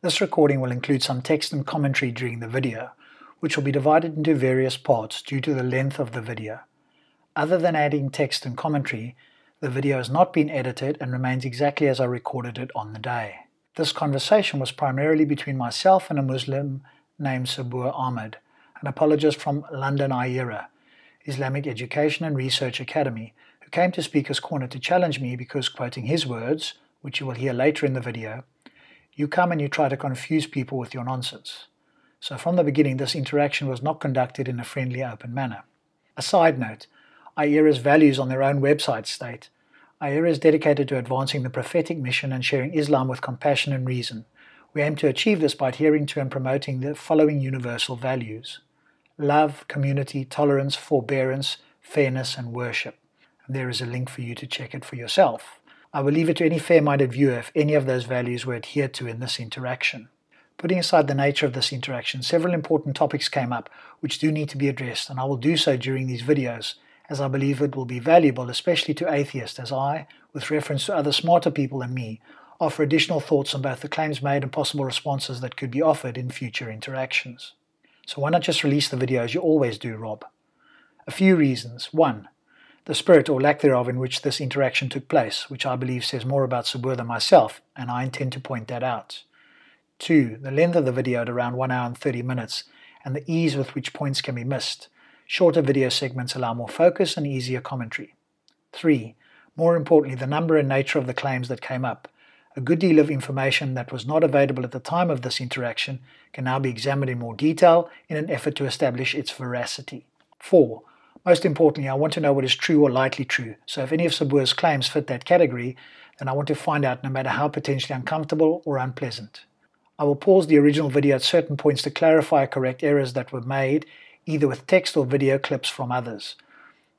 This recording will include some text and commentary during the video, which will be divided into various parts due to the length of the video. Other than adding text and commentary, the video has not been edited and remains exactly as I recorded it on the day. This conversation was primarily between myself and a Muslim named Subboor Ahmed, an apologist from London IERA, Islamic Education and Research Academy, who came to Speaker's Corner to challenge me because, quoting his words, which you will hear later in the video, "You come and you try to confuse people with your nonsense." So from the beginning, this interaction was not conducted in a friendly, open manner. A side note, IERA's values on their own website state, IERA is dedicated to advancing the prophetic mission and sharing Islam with compassion and reason. We aim to achieve this by adhering to and promoting the following universal values: love, community, tolerance, forbearance, fairness, and worship. And there is a link for you to check it for yourself. I will leave it to any fair-minded viewer if any of those values were adhered to in this interaction. Putting aside the nature of this interaction, several important topics came up which do need to be addressed, and I will do so during these videos, as I believe it will be valuable, especially to atheists, as I, with reference to other smarter people than me, offer additional thoughts on both the claims made and possible responses that could be offered in future interactions. So why not just release the video as you always do, Rob? A few reasons. 1. The spirit or lack thereof in which this interaction took place, which I believe says more about Subboor than myself, and I intend to point that out. 2. The length of the video at around 1 hour and 30 minutes, and the ease with which points can be missed. Shorter video segments allow more focus and easier commentary. 3. More importantly, the number and nature of the claims that came up. A good deal of information that was not available at the time of this interaction can now be examined in more detail in an effort to establish its veracity. 4. Most importantly, I want to know what is true or likely true, so if any of Subboor's claims fit that category, then I want to find out, no matter how potentially uncomfortable or unpleasant. I will pause the original video at certain points to clarify or correct errors that were made, either with text or video clips from others.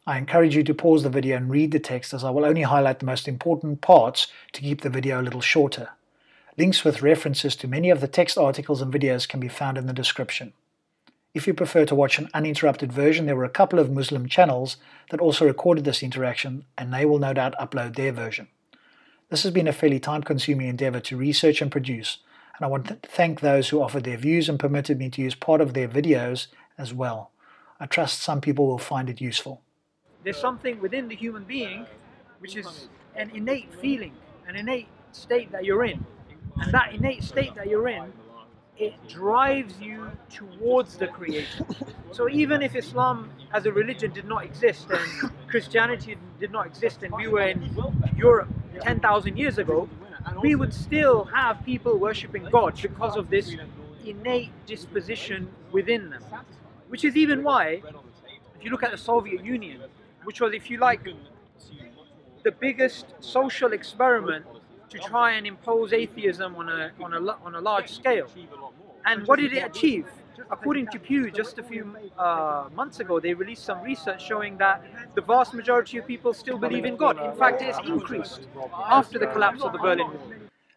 I encourage you to pause the video and read the text, as I will only highlight the most important parts to keep the video a little shorter. Links with references to many of the text articles and videos can be found in the description. If you prefer to watch an uninterrupted version, there were a couple of Muslim channels that also recorded this interaction, and they will no doubt upload their version. This has been a fairly time-consuming endeavor to research and produce, and I want to thank those who offered their views and permitted me to use part of their videos as well. I trust some people will find it useful. There's something within the human being which is an innate feeling, an innate state that you're in. And that innate state that you're in, it drives you towards the Creator. So even if Islam as a religion did not exist and Christianity did not exist and we were in Europe 10,000 years ago, we would still have people worshipping God because of this innate disposition within them. Which is even why, if you look at the Soviet Union, which was, if you like, the biggest social experiment to try and impose atheism on a large scale. And what did it achieve? According to Pew, just a few months ago, they released some research showing that the vast majority of people still believe in God. In fact, it's increased after the collapse of the Berlin Wall.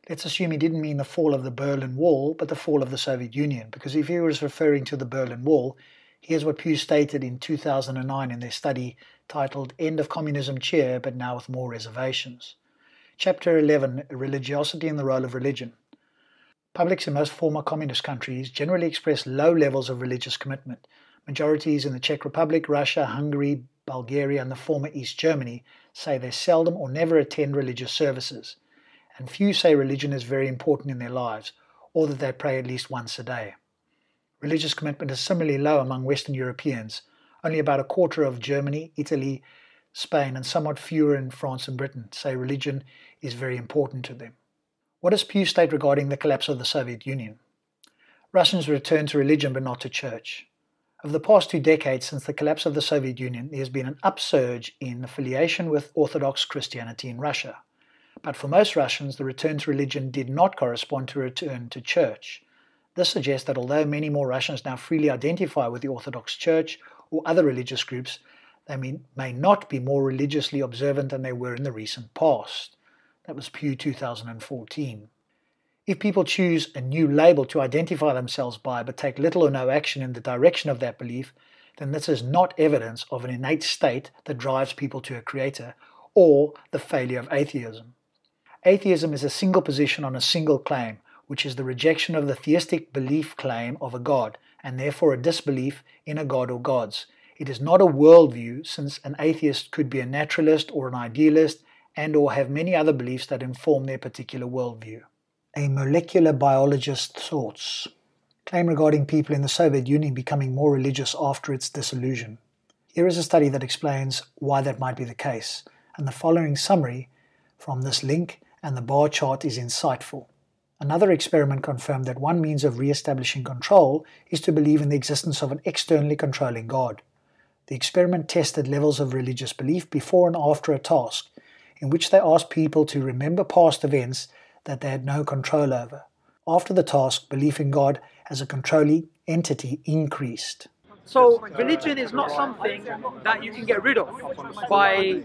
Let's assume he didn't mean the fall of the Berlin Wall, but the fall of the Soviet Union, because if he was referring to the Berlin Wall, here's what Pew stated in 2009 in their study titled "End of Communism Cheer, but Now with More Reservations." Chapter 11, Religiosity and the Role of Religion. Publics in most former communist countries generally express low levels of religious commitment. Majorities in the Czech Republic, Russia, Hungary, Bulgaria, and the former East Germany say they seldom or never attend religious services, and few say religion is very important in their lives, or that they pray at least once a day. Religious commitment is similarly low among Western Europeans. Only about a quarter of Germany, Italy, Spain, and somewhat fewer in France and Britain say religion is very important to them. What does Pew state regarding the collapse of the Soviet Union? Russians return to religion but not to church. Over the past 2 decades since the collapse of the Soviet Union, there has been an upsurge in affiliation with Orthodox Christianity in Russia. But for most Russians, the return to religion did not correspond to a return to church. This suggests that although many more Russians now freely identify with the Orthodox Church or other religious groups, they may not be more religiously observant than they were in the recent past. That was Pew 2014. If people choose a new label to identify themselves by but take little or no action in the direction of that belief, then this is not evidence of an innate state that drives people to a creator or the failure of atheism. Atheism is a single position on a single claim, which is the rejection of the theistic belief claim of a god, and therefore a disbelief in a god or gods. It is not a worldview, since an atheist could be a naturalist or an idealist and or have many other beliefs that inform their particular worldview. A molecular biologist's thoughts. Claim regarding people in the Soviet Union becoming more religious after its dissolution. Here is a study that explains why that might be the case, and the following summary from this link and the bar chart is insightful. Another experiment confirmed that one means of re-establishing control is to believe in the existence of an externally controlling God. The experiment tested levels of religious belief before and after a task, in which they asked people to remember past events that they had no control over. After the task, belief in God as a controlling entity increased. So religion is not something that you can get rid of by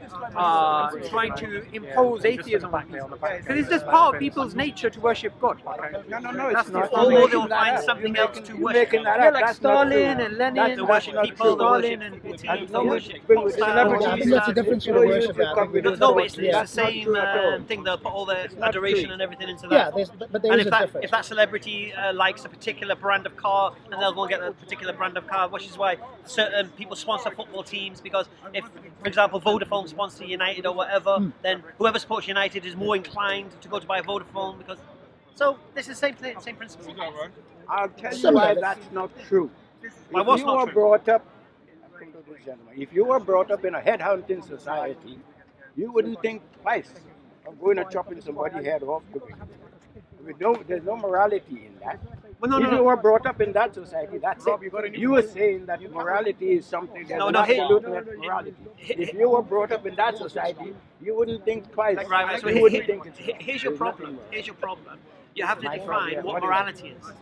trying to impose atheism on people. Because it's just part of people's nature to worship God. No, it's not. Or they'll find something else to worship. Yeah, like Stalin and Lenin. They worship people, they worship Putin, they worship I think that's a different sort of worship. No, but it's the same thing. They'll put all their adoration and everything into that. Yeah, but there And is a difference. if that celebrity likes a particular brand of car, and they'll go and get a particular brand of car, which is why certain people sponsor football teams, because if, for example, Vodafone sponsor United or whatever, then whoever supports United is more inclined to go to buy Vodafone, because. So this is the same thing, same principle. I'll tell you why that's not true. Why what's If you not were true? brought up, if you were brought up in a headhunting society, you wouldn't think twice of going and chopping somebody's head off. There's no morality in that. Well, If you were brought up in that society, that's it. You were saying that morality is something that's absolute morality. If you were brought up in that society, you wouldn't think twice. Right. So You wouldn't think here's your problem. Here's your problem. You have to define what morality is.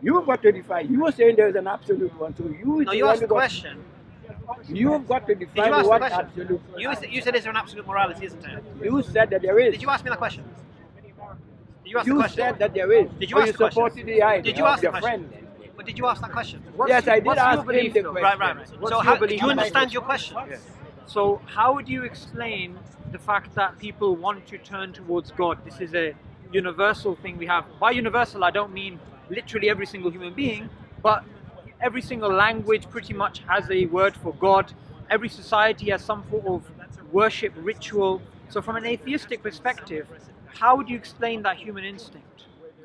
You've got to define. You were saying there's an absolute one, so You asked the question. You've got to Did you define ask the what question? absolute. You said is there an absolute morality, isn't there? You said that there is. Did you ask me that question? Did you ask the You question? said that there is. Did you So ask the question? supported the idea Did you ask of the your question? friend. But did you ask that question? Yes, I did what's ask your him belief, the though? question. Right. What's So your do belief you in understand it? your question? So how would you explain the fact that people want to turn towards God? This is a universal thing we have. By universal, I don't mean literally every single human being, but every single language pretty much has a word for God. Every society has some form of worship ritual. So from an atheistic perspective, how would you explain that human instinct?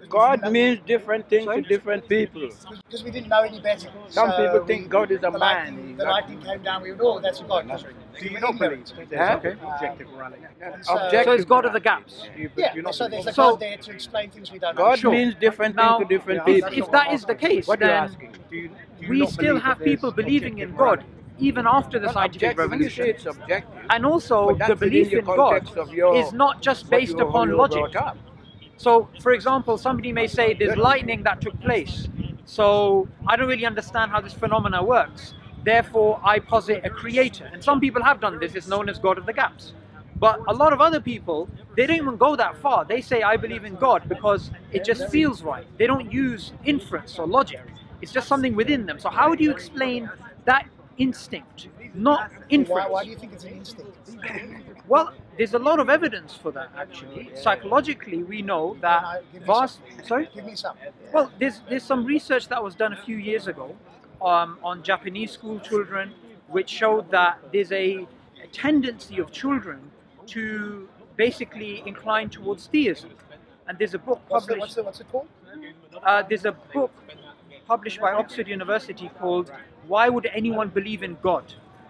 God means different things to different people. Because we didn't know any better. Some So people think God is a the man. lightning- The lightning came down, we went, oh, that's God. Do you not believe there's objective morality? So it's God of the gaps. Yeah, so there's a So- God there to explain things we don't know. God Sure. means different Now, things to different people. If that is the case, What are you then asking? Do you we not still believe have that there's people believing in objective God, morality? even after the Well, scientific objective, when you say revolution. it's subjective, And also, but that's the within belief your in God context of your- is not just what based you- how upon you were logic. brought up. So, for example, somebody may say there's lightning that took place, so I don't really understand how this phenomena works. Therefore, I posit a creator. And some people have done this, it's known as God of the gaps. But a lot of other people, they don't even go that far. They say, I believe in God because it just feels right. They don't use inference or logic. It's just something within them. So how would you explain that instinct, not inference? Why do you think it's an instinct? Well, there's a lot of evidence for that, actually. Psychologically, we know that vast... Sorry? Give me some. Well, there's some research that was done a few years ago on Japanese school children, which showed that there's a tendency of children to basically incline towards theism. And there's a book published... What's it called? There's a book published by Oxford University called Why Would Anyone Believe in God?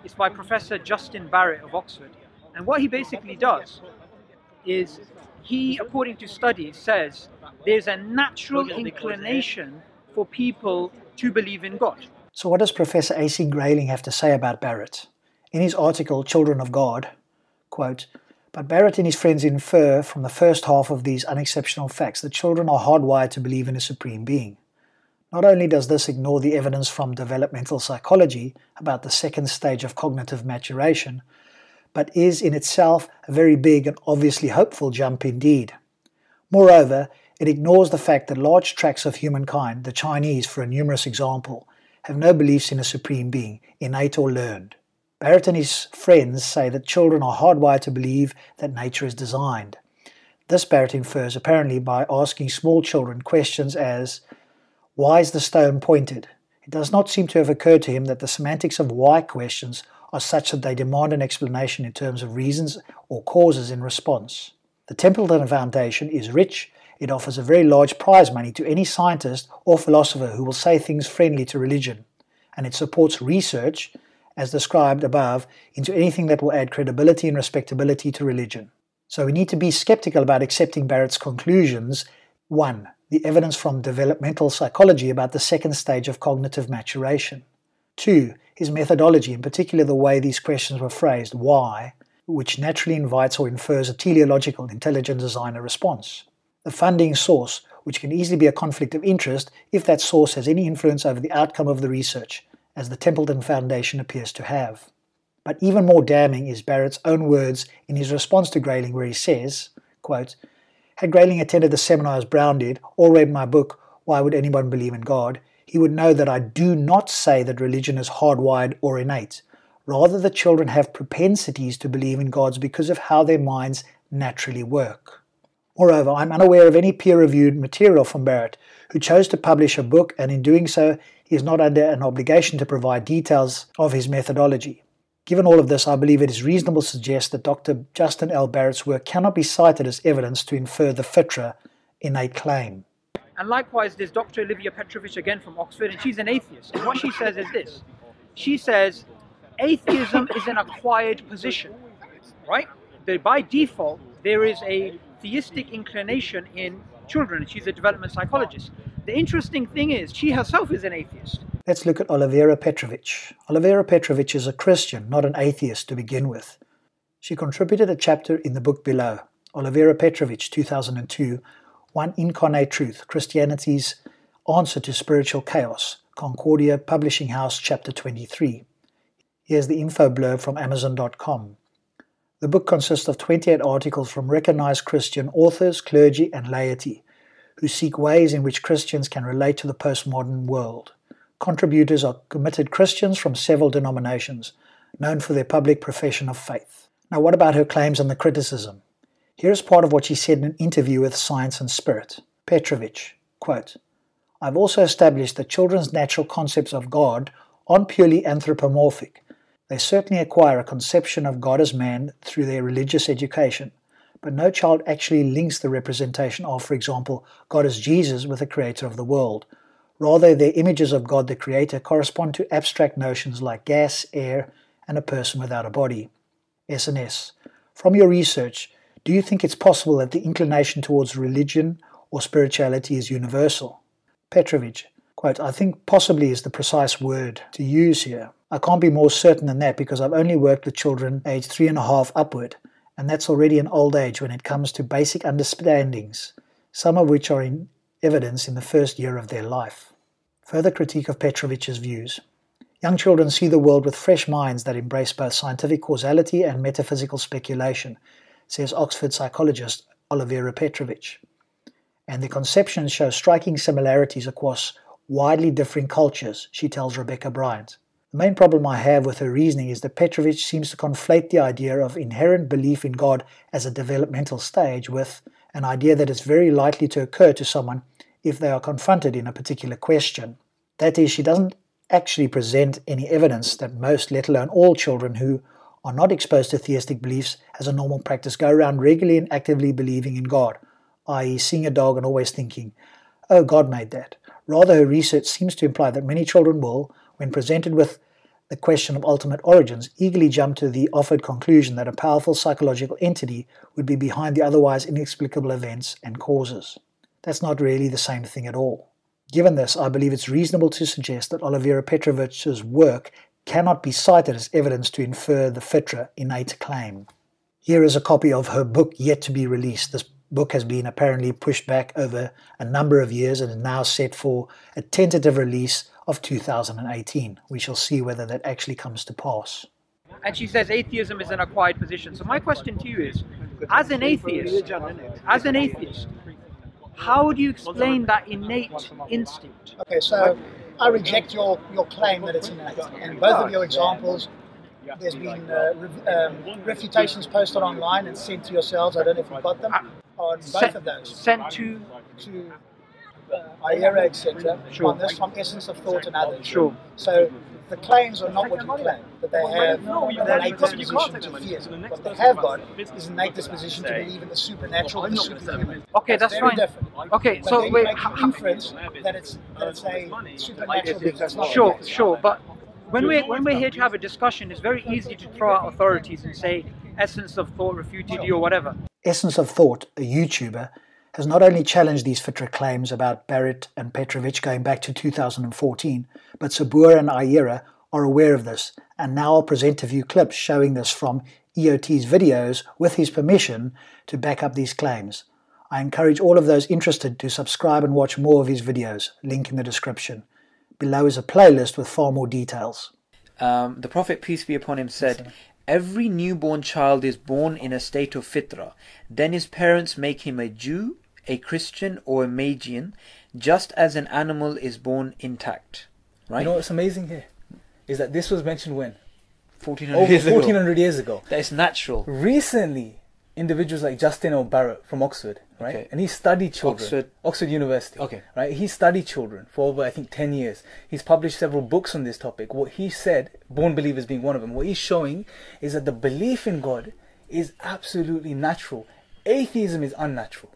It's by Professor Justin Barrett of Oxford. And what he basically does is he, according to studies, says there's a natural inclination for people to believe in God. So what does Professor A.C. Grayling have to say about Barrett? In his article, Children of God, quote, "But Barrett and his friends infer from the first half of these unexceptional facts that children are hardwired to believe in a supreme being. Not only does this ignore the evidence from developmental psychology about the second stage of cognitive maturation, but is in itself a very big and obviously hopeful jump indeed. Moreover, it ignores the fact that large tracts of humankind, the Chinese for a numerous example, have no beliefs in a supreme being, innate or learned. Barrett and his friends say that children are hardwired to believe that nature is designed. This Barrett infers apparently by asking small children questions as, why is the stone pointed? It does not seem to have occurred to him that the semantics of why questions are such that they demand an explanation in terms of reasons or causes in response. The Templeton Foundation is rich. It offers a very large prize money to any scientist or philosopher who will say things friendly to religion, and it supports research, as described above, into anything that will add credibility and respectability to religion. So we need to be skeptical about accepting Barrett's conclusions. 1. The evidence from developmental psychology about the second stage of cognitive maturation. 2. His methodology, in particular the way these questions were phrased, why, which naturally invites or infers a teleological intelligent designer response. The funding source, which can easily be a conflict of interest if that source has any influence over the outcome of the research, as the Templeton Foundation appears to have. But even more damning is Barrett's own words in his response to Grayling, where he says, quote, had Grayling attended the seminar as Brown did, or read my book, Why Would Anyone Believe in God?, he would know that I do not say that religion is hardwired or innate. Rather, the children have propensities to believe in gods because of how their minds naturally work. Moreover, I'm unaware of any peer-reviewed material from Barrett, who chose to publish a book, and in doing so, he is not under an obligation to provide details of his methodology. Given all of this, I believe it is reasonable to suggest that Dr. Justin L. Barrett's work cannot be cited as evidence to infer the FITRA innate claim. And likewise, there's Dr. Olivera Petrovich again from Oxford, and she's an atheist. And what she says is this. She says, atheism is an acquired position, right? By default, there is a theistic inclination in children. She's a development psychologist. The interesting thing is, she herself is an atheist. Let's look at Olivera Petrovich. Olivera Petrovich is a Christian, not an atheist to begin with. She contributed a chapter in the book below, Olivera Petrovich, 2002, One Incarnate Truth, Christianity's Answer to Spiritual Chaos, Concordia Publishing House, Chapter 23. Here's the info blurb from Amazon.com. The book consists of 28 articles from recognized Christian authors, clergy, and laity, who seek ways in which Christians can relate to the postmodern world. Contributors are committed Christians from several denominations, known for their public profession of faith. Now, what about her claims and the criticism? Here's part of what she said in an interview with Science and Spirit. Petrovich, quote, I've also established that children's natural concepts of God aren't purely anthropomorphic. They certainly acquire a conception of God as man through their religious education, but no child actually links the representation of, for example, God as Jesus with the creator of the world. Rather, their images of God the Creator correspond to abstract notions like gas, air, and a person without a body. SNS. From your research, do you think it's possible that the inclination towards religion or spirituality is universal? Petrovich. Quote, I think possibly is the precise word to use here. I can't be more certain than that because I've only worked with children aged 3.5 upward, and that's already an old age when it comes to basic understandings, some of which are in evidence in the first year of their life. Further critique of Petrovich's views. Young children see the world with fresh minds that embrace both scientific causality and metaphysical speculation, says Oxford psychologist Olivera Petrovich. And their conceptions show striking similarities across widely differing cultures, she tells Rebecca Bryant. The main problem I have with her reasoning is that Petrovich seems to conflate the idea of inherent belief in God as a developmental stage with an idea that is very likely to occur to someone if they are confronted in a particular question. That is, she doesn't actually present any evidence that most, let alone all children who are not exposed to theistic beliefs as a normal practice go around regularly and actively believing in God, i.e. seeing a dog and always thinking, oh, God made that. Rather, her research seems to imply that many children will, when presented with the question of ultimate origins, eagerly jump to the offered conclusion that a powerful psychological entity would be behind the otherwise inexplicable events and causes. That's not really the same thing at all. Given this, I believe it's reasonable to suggest that Olivera Petrovich's work cannot be cited as evidence to infer the FITRA innate claim. Here is a copy of her book yet to be released. This book has been apparently pushed back over a number of years and is now set for a tentative release of 2018. We shall see whether that actually comes to pass. And she says atheism is an acquired position. So my question to you is, as an atheist, how would you explain that innate instinct? Okay, so I reject your claim that it's innate. And both of your examples, there's been refutations posted online and sent to yourselves. I don't know if you've got them. on both of those. Sent to Olivera, etc. Sure. On this from Essence of Thought and others. Sure. So the claims are not what you claim, that they have an innate disposition to theism. What they have got is an innate disposition to believe in the supernatural and the superhuman. Okay, that's very fine. different. Okay, But so then wait. you make an inference that it's a supernatural being. That's not Sure, the case. sure, but when we're here to have a discussion, it's very easy to throw out authorities and say Essence of Thought refuted you or whatever. Essence of Thought, a YouTuber, has not only challenged these fitra claims about Barrett and Petrovich going back to 2014, but Subboor and Olivera are aware of this, and now I'll present a few clips showing this from EOT's videos with his permission to back up these claims. I encourage all of those interested to subscribe and watch more of his videos, link in the description. Below is a playlist with far more details. The Prophet, peace be upon him, said, "Every newborn child is born in a state of fitra. Then his parents make him a Jew, a Christian, or a Magian, just as an animal is born intact." Right? You know what's amazing here? Is that this was mentioned when? 1400 Over years ago. 1400 years ago. That is natural. Recently, individuals like Justin L Barrett from Oxford, right? Okay. And he studied children. Oxford University. Okay. Right? He studied children for over, I think, 10 years. He's published several books on this topic. What he said, Born Believers being one of them, what he's showing is that the belief in God is absolutely natural. Atheism is unnatural.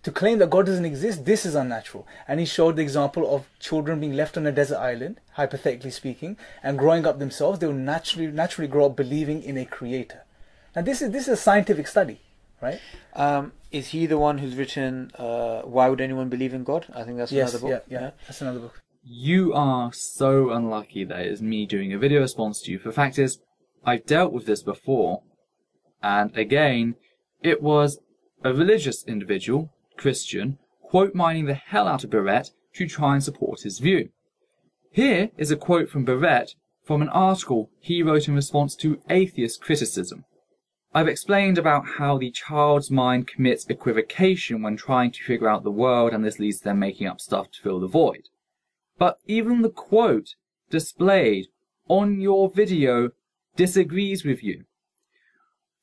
To claim that God doesn't exist, this is unnatural. And he showed the example of children being left on a desert island, hypothetically speaking, and growing up themselves. They will naturally grow up believing in a creator. Now this is a scientific study, right? Is he the one who's written Why Would Anyone Believe in God? I think that's another book. Yeah, that's another book. You are so unlucky that it is me doing a video response to you. For the fact is, I've dealt with this before, and again, it was a religious individual, Christian, quote mining the hell out of Barrett to try and support his view. Here is a quote from Barrett from an article he wrote in response to atheist criticism. I've explained about how the child's mind commits equivocation when trying to figure out the world, and this leads to them making up stuff to fill the void. But even the quote displayed on your video disagrees with you.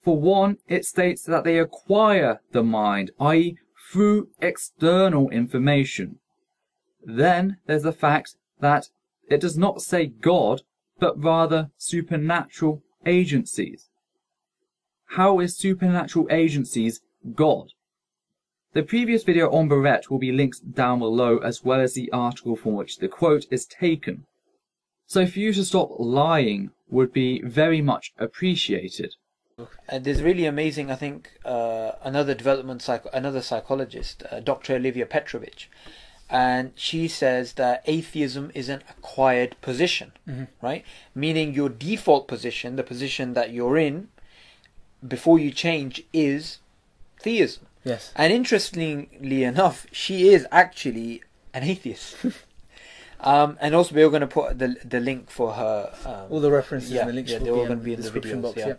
For one, it states that they acquire the mind, i.e., through external information. Then there's the fact that it does not say God, but rather supernatural agencies. How is supernatural agencies God? The previous video on Barrett will be linked down below, as well as the article from which the quote is taken. So for you to stop lying would be very much appreciated. There's really amazing, I think, another psychologist, Dr. Olivera Petrovich, and she says that atheism is an acquired position, right? Meaning your default position, the position that you're in before you change, is theism. Yes. And interestingly enough, she is actually an atheist. And also we're going to put the link for her. All the references and the links they're all going to be in the description videos, box. yeah.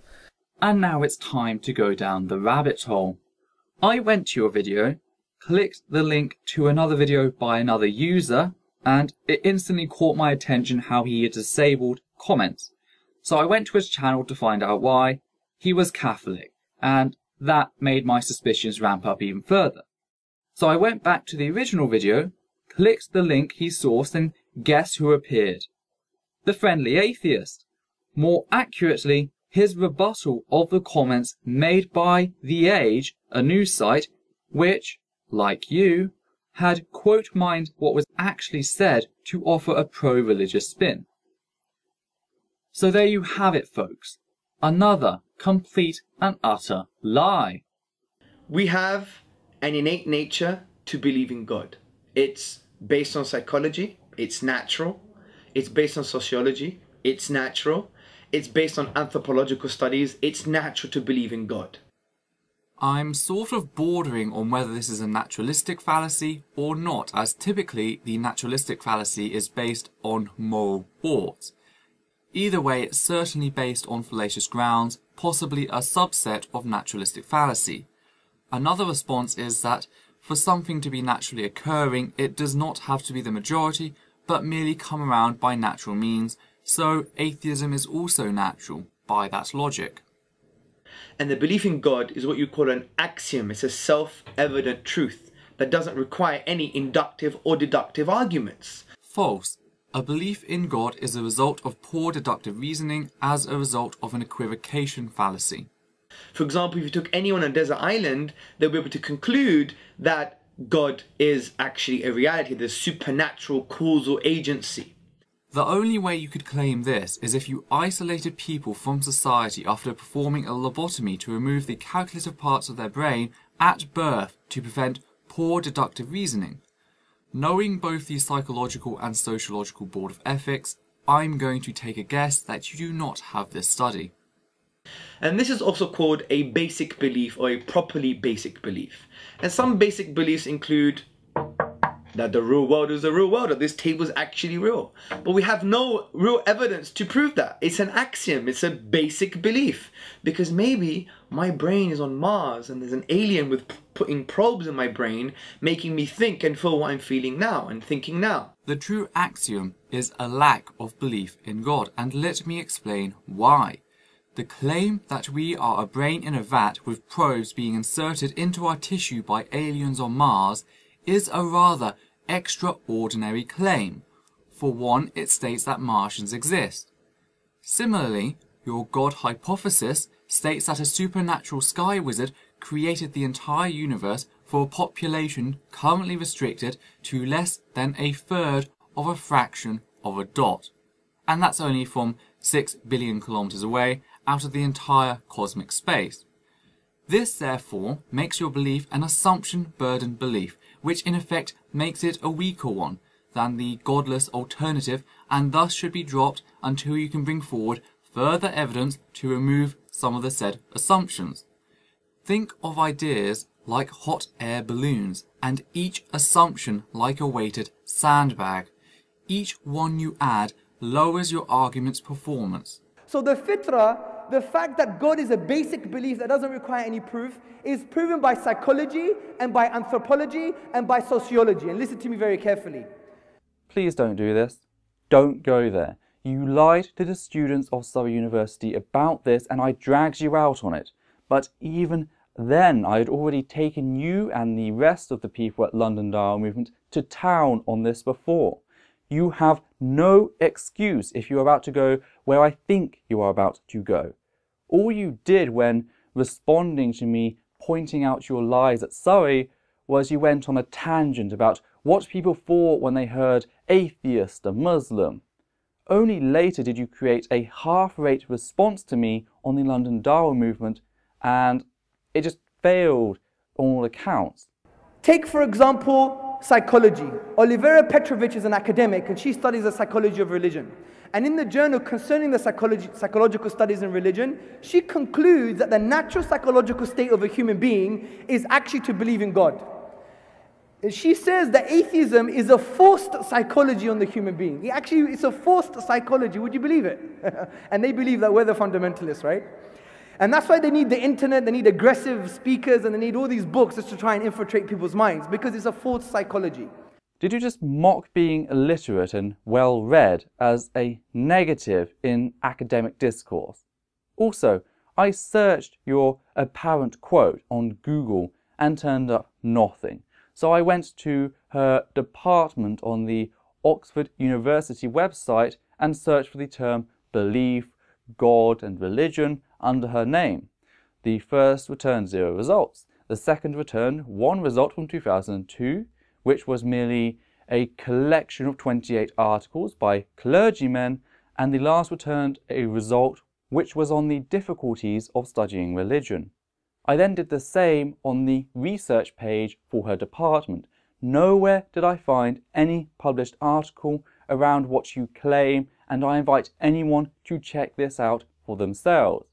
And now it's time to go down the rabbit hole. I went to your video, clicked the link to another video by another user, and it instantly caught my attention how he had disabled comments. So I went to his channel to find out why. He was Catholic, and that made my suspicions ramp up even further. So I went back to the original video, clicked the link he sourced, and guess who appeared? The Friendly Atheist. More accurately, his rebuttal of the comments made by The Age, a news site, which, like you, had quote mined what was actually said to offer a pro-religious spin. So there you have it, folks. Another complete and utter lie. We have an innate nature to believe in God. It's based on psychology, it's natural. It's based on sociology, it's natural. It's based on anthropological studies, it's natural to believe in God. I'm sort of bordering on whether this is a naturalistic fallacy or not, as typically the naturalistic fallacy is based on moral ought. Either way, it's certainly based on fallacious grounds, possibly a subset of naturalistic fallacy. Another response is that for something to be naturally occurring, it does not have to be the majority, but merely come around by natural means, so atheism is also natural by that logic. And the belief in God is what you call an axiom. It's a self-evident truth that doesn't require any inductive or deductive arguments. False. A belief in God is a result of poor deductive reasoning as a result of an equivocation fallacy. For example, if you took anyone on a desert island, they'll be able to conclude that God is actually a reality, the supernatural causal agency. The only way you could claim this is if you isolated people from society after performing a lobotomy to remove the calculative parts of their brain at birth to prevent poor deductive reasoning. Knowing both the Psychological and Sociological Board of Ethics, I'm going to take a guess that you do not have this study. And this is also called a basic belief or a properly basic belief. And some basic beliefs include that the real world is the real world, that this table is actually real. But we have no real evidence to prove that. It's an axiom, it's a basic belief. Because maybe my brain is on Mars and there's an alien with putting probes in my brain, making me think and feel what I'm feeling now and thinking now. The true axiom is a lack of belief in God, and let me explain why. The claim that we are a brain in a vat with probes being inserted into our tissue by aliens on Mars is a rather extraordinary claim. For one, it states that Martians exist. Similarly, your God hypothesis states that a supernatural sky wizard created the entire universe for a population currently restricted to less than a third of a fraction of a dot. And that's only from 6 billion kilometers away out of the entire cosmic space. This, therefore, makes your belief an assumption-burdened belief, which in effect makes it a weaker one than the godless alternative, and thus should be dropped until you can bring forward further evidence to remove some of the said assumptions. Think of ideas like hot air balloons, and each assumption like a weighted sandbag. Each one you add lowers your argument's performance. So the fitra, the fact that God is a basic belief that doesn't require any proof, is proven by psychology and by anthropology and by sociology. And listen to me very carefully. Please don't do this. Don't go there. You lied to the students of Surrey University about this and I dragged you out on it. But even then, I had already taken you and the rest of the people at London Dial Movement to town on this before. You have no excuse if you are about to go where I think you are about to go. All you did when responding to me pointing out your lies at Surrey was you went on a tangent about what people thought when they heard atheist, a Muslim. Only later did you create a half-rate response to me on the London Dial Movement, and it just failed on all accounts. Take, for example, psychology. Olivera Petrovich is an academic and she studies the psychology of religion. And in the journal concerning the psychological studies in religion, she concludes that the natural psychological state of a human being is actually to believe in God. She says that atheism is a forced psychology on the human being. It's a forced psychology. Would you believe it? And they believe that we're the fundamentalists, right? And that's why they need the internet, they need aggressive speakers, and they need all these books just to try and infiltrate people's minds, because it's a forced psychology. Did you just mock being illiterate and well-read as a negative in academic discourse? Also, I searched your apparent quote on Google and turned up nothing. So I went to her department on the Oxford University website and searched for the term belief, God and religion under her name. The first returned 0 results. The second returned 1 result from 2002, which was merely a collection of 28 articles by clergymen, and the last returned a result which was on the difficulties of studying religion. I then did the same on the research page for her department. Nowhere did I find any published article around what you claim, and I invite anyone to check this out for themselves.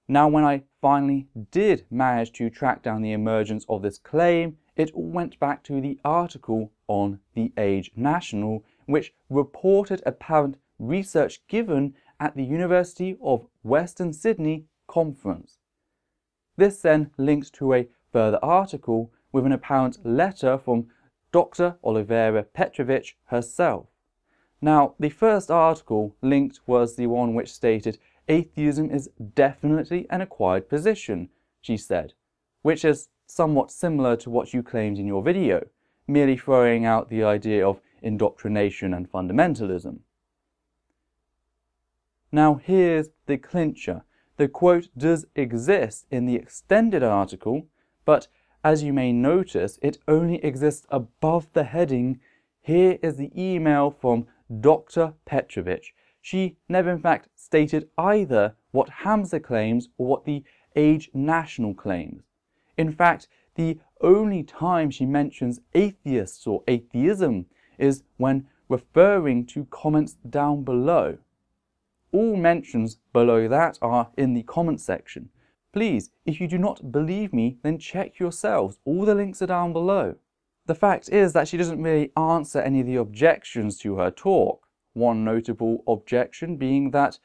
Now, when I finally did manage to track down the emergence of this claim, it all went back to the article on the Age National, which reported apparent research given at the University of Western Sydney conference. This then linked to a further article with an apparent letter from Dr. Olivera Petrovich herself. Now, the first article linked was the one which stated atheism is definitely an acquired position, she said, which is somewhat similar to what you claimed in your video, merely throwing out the idea of indoctrination and fundamentalism. Now here's the clincher. The quote does exist in the extended article, but as you may notice, it only exists above the heading. Here is the email from Dr. Petrovich. She never in fact stated either what Hamza claims or what the Age National claims. In fact, the only time she mentions atheists or atheism is when referring to comments down below. All mentions below that are in the comment section. Please, if you do not believe me, then check yourselves. All the links are down below. The fact is that she doesn't really answer any of the objections to her talk. One notable objection being that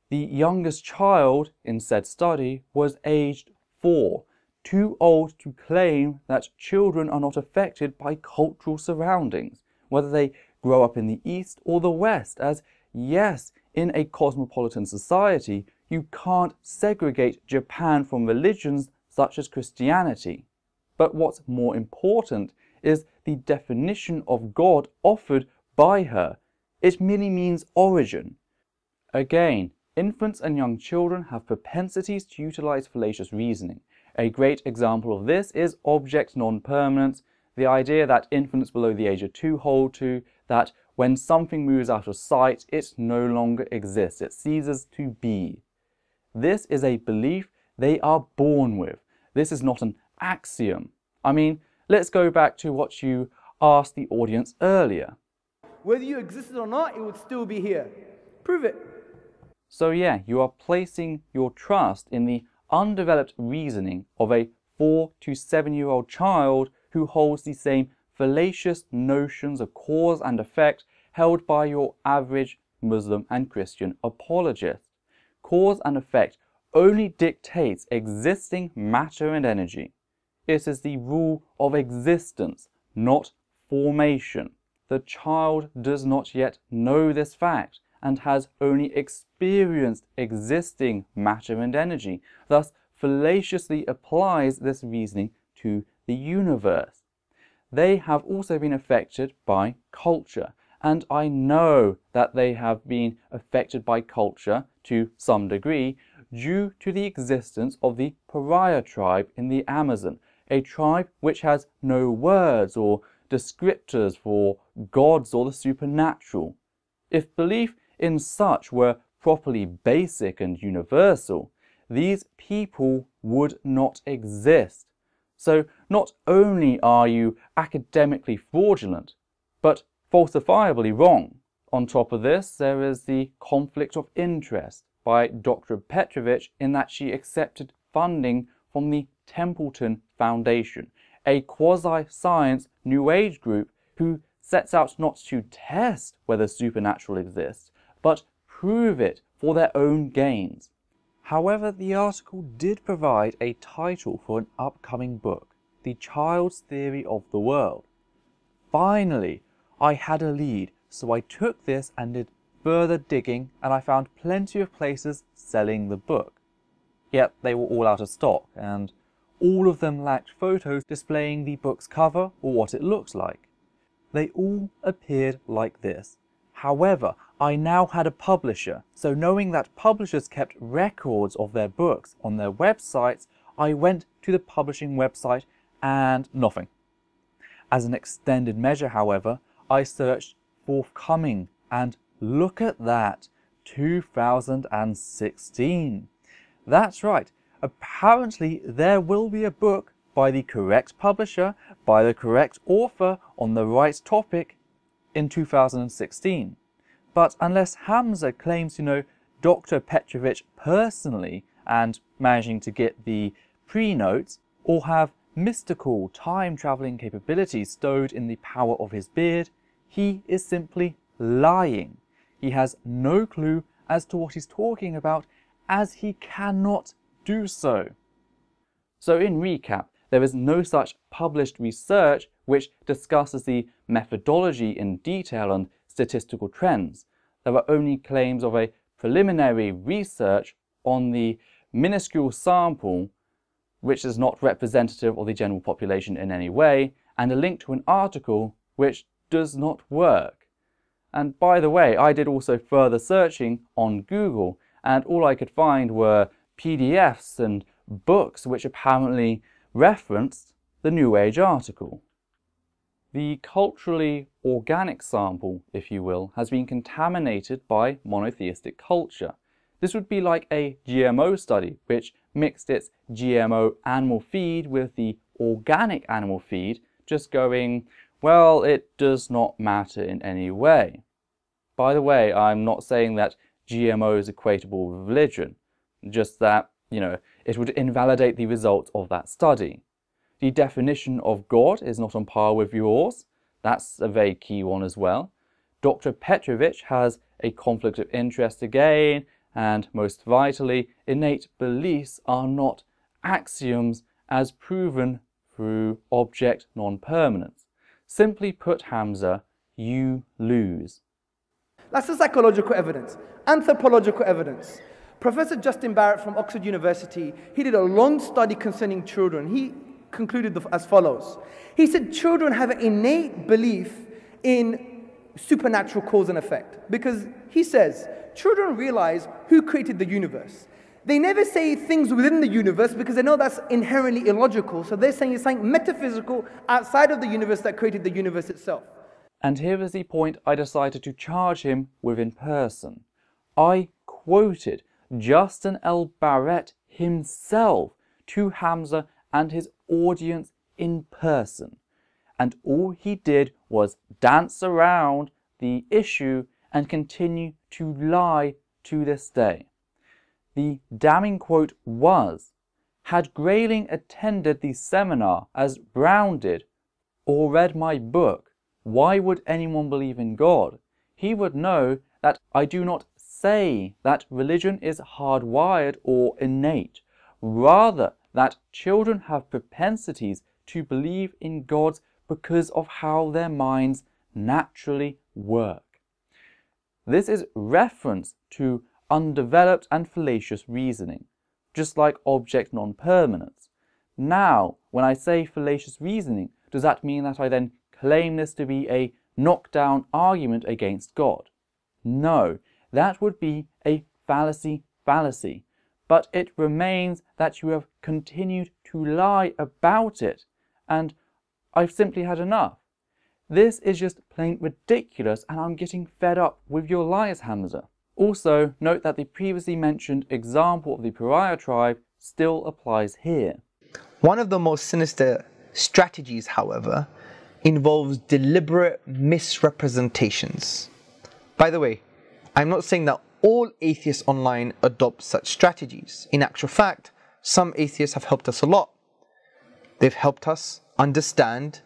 the youngest child in said study was aged 4, too old to claim that children are not affected by cultural surroundings, whether they grow up in the East or the West, as yes, in a cosmopolitan society, you can't segregate Japan from religions such as Christianity. But what's more important is the definition of God offered by her. It merely means origin. Again, infants and young children have propensities to utilize fallacious reasoning. A great example of this is object non-permanence, the idea that infants below the age of 2 hold to, that when something moves out of sight, it no longer exists, it ceases to be. This is a belief they are born with. This is not an axiom. I mean, let's go back to what you asked the audience earlier. Whether you existed or not, it would still be here. Prove it. So yeah, you are placing your trust in the undeveloped reasoning of a 4 to 7-year-old child who holds the same fallacious notions of cause and effect held by your average Muslim and Christian apologist. Cause and effect only dictates existing matter and energy. It is the rule of existence, not formation. The child does not yet know this fact and has only experienced existing matter and energy, thus fallaciously applies this reasoning to the universe. They have also been affected by culture, and I know that they have been affected by culture to some degree due to the existence of the pariah tribe in the Amazon, a tribe which has no words or descriptors for gods or the supernatural. If belief in such were properly basic and universal, these people would not exist. So not only are you academically fraudulent, but falsifiably wrong. On top of this, there is the conflict of interest by Dr. Petrovich in that she accepted funding from the Templeton Foundation, a quasi-science New Age group who sets out not to test whether supernatural exists, but prove it for their own gains. However, the article did provide a title for an upcoming book, The Child's Theory of the World. Finally, I had a lead, so I took this and did further digging, and I found plenty of places selling the book. Yet they were all out of stock, and all of them lacked photos displaying the book's cover or what it looks like. They all appeared like this. However, I now had a publisher, so knowing that publishers kept records of their books on their websites, I went to the publishing website and nothing. As an extended measure, however, I searched forthcoming, and look at that, 2016. That's right, apparently there will be a book by the correct publisher, by the correct author, on the right topic in 2016. But unless Hamza claims to know Dr. Petrovich personally and managing to get the pre-notes, or have mystical time-traveling capabilities stowed in the power of his beard, he is simply lying. He has no clue as to what he's talking about, as he cannot do so. So in recap, there is no such published research which discusses the methodology in detail and statistical trends. There are only claims of a preliminary research on the minuscule sample, which is not representative of the general population in any way, and a link to an article which does not work. And by the way, I did also further searching on Google, and all I could find were PDFs and books which apparently referenced the New Age article. The culturally organic sample, if you will, has been contaminated by monotheistic culture. This would be like a GMO study, which mixed its GMO animal feed with the organic animal feed, just going, well, it does not matter in any way. By the way, I'm not saying that GMO is equatable with religion, just that, it would invalidate the results of that study. The definition of God is not on par with yours. That's a very key one as well. Dr. Petrovich has a conflict of interest again, and most vitally, innate beliefs are not axioms as proven through object non-permanence. Simply put, Hamza, you lose. That's the psychological evidence. Anthropological evidence. Professor Justin Barrett from Oxford University, he did a long study concerning children. He concluded as follows. He said children have an innate belief in supernatural cause and effect, because he says children realize who created the universe. They never say things within the universe because they know that's inherently illogical, so they're saying it's something metaphysical outside of the universe that created the universe itself. And here is the point I decided to charge him with in person. I quoted Justin L Barrett himself to Hamza and his audience in person, and all he did was dance around the issue and continue to lie to this day. The damning quote was, had Grayling attended the seminar as Brown did, or read my book, why would anyone believe in God? He would know that I do not say that religion is hardwired or innate, rather that children have propensities to believe in gods because of how their minds naturally work. This is reference to undeveloped and fallacious reasoning, just like object non-permanence. Now, when I say fallacious reasoning, does that mean that I then claim this to be a knockdown argument against God? No, that would be a fallacy, but it remains that you have continued to lie about it, and I've simply had enough. This is just plain ridiculous, and I'm getting fed up with your lies, Hamza. Also, note that the previously mentioned example of the pariah tribe still applies here. One of the most sinister strategies, however, involves deliberate misrepresentations. By the way, I'm not saying that all atheists online adopt such strategies. In actual fact, some atheists have helped us a lot. They've helped us understand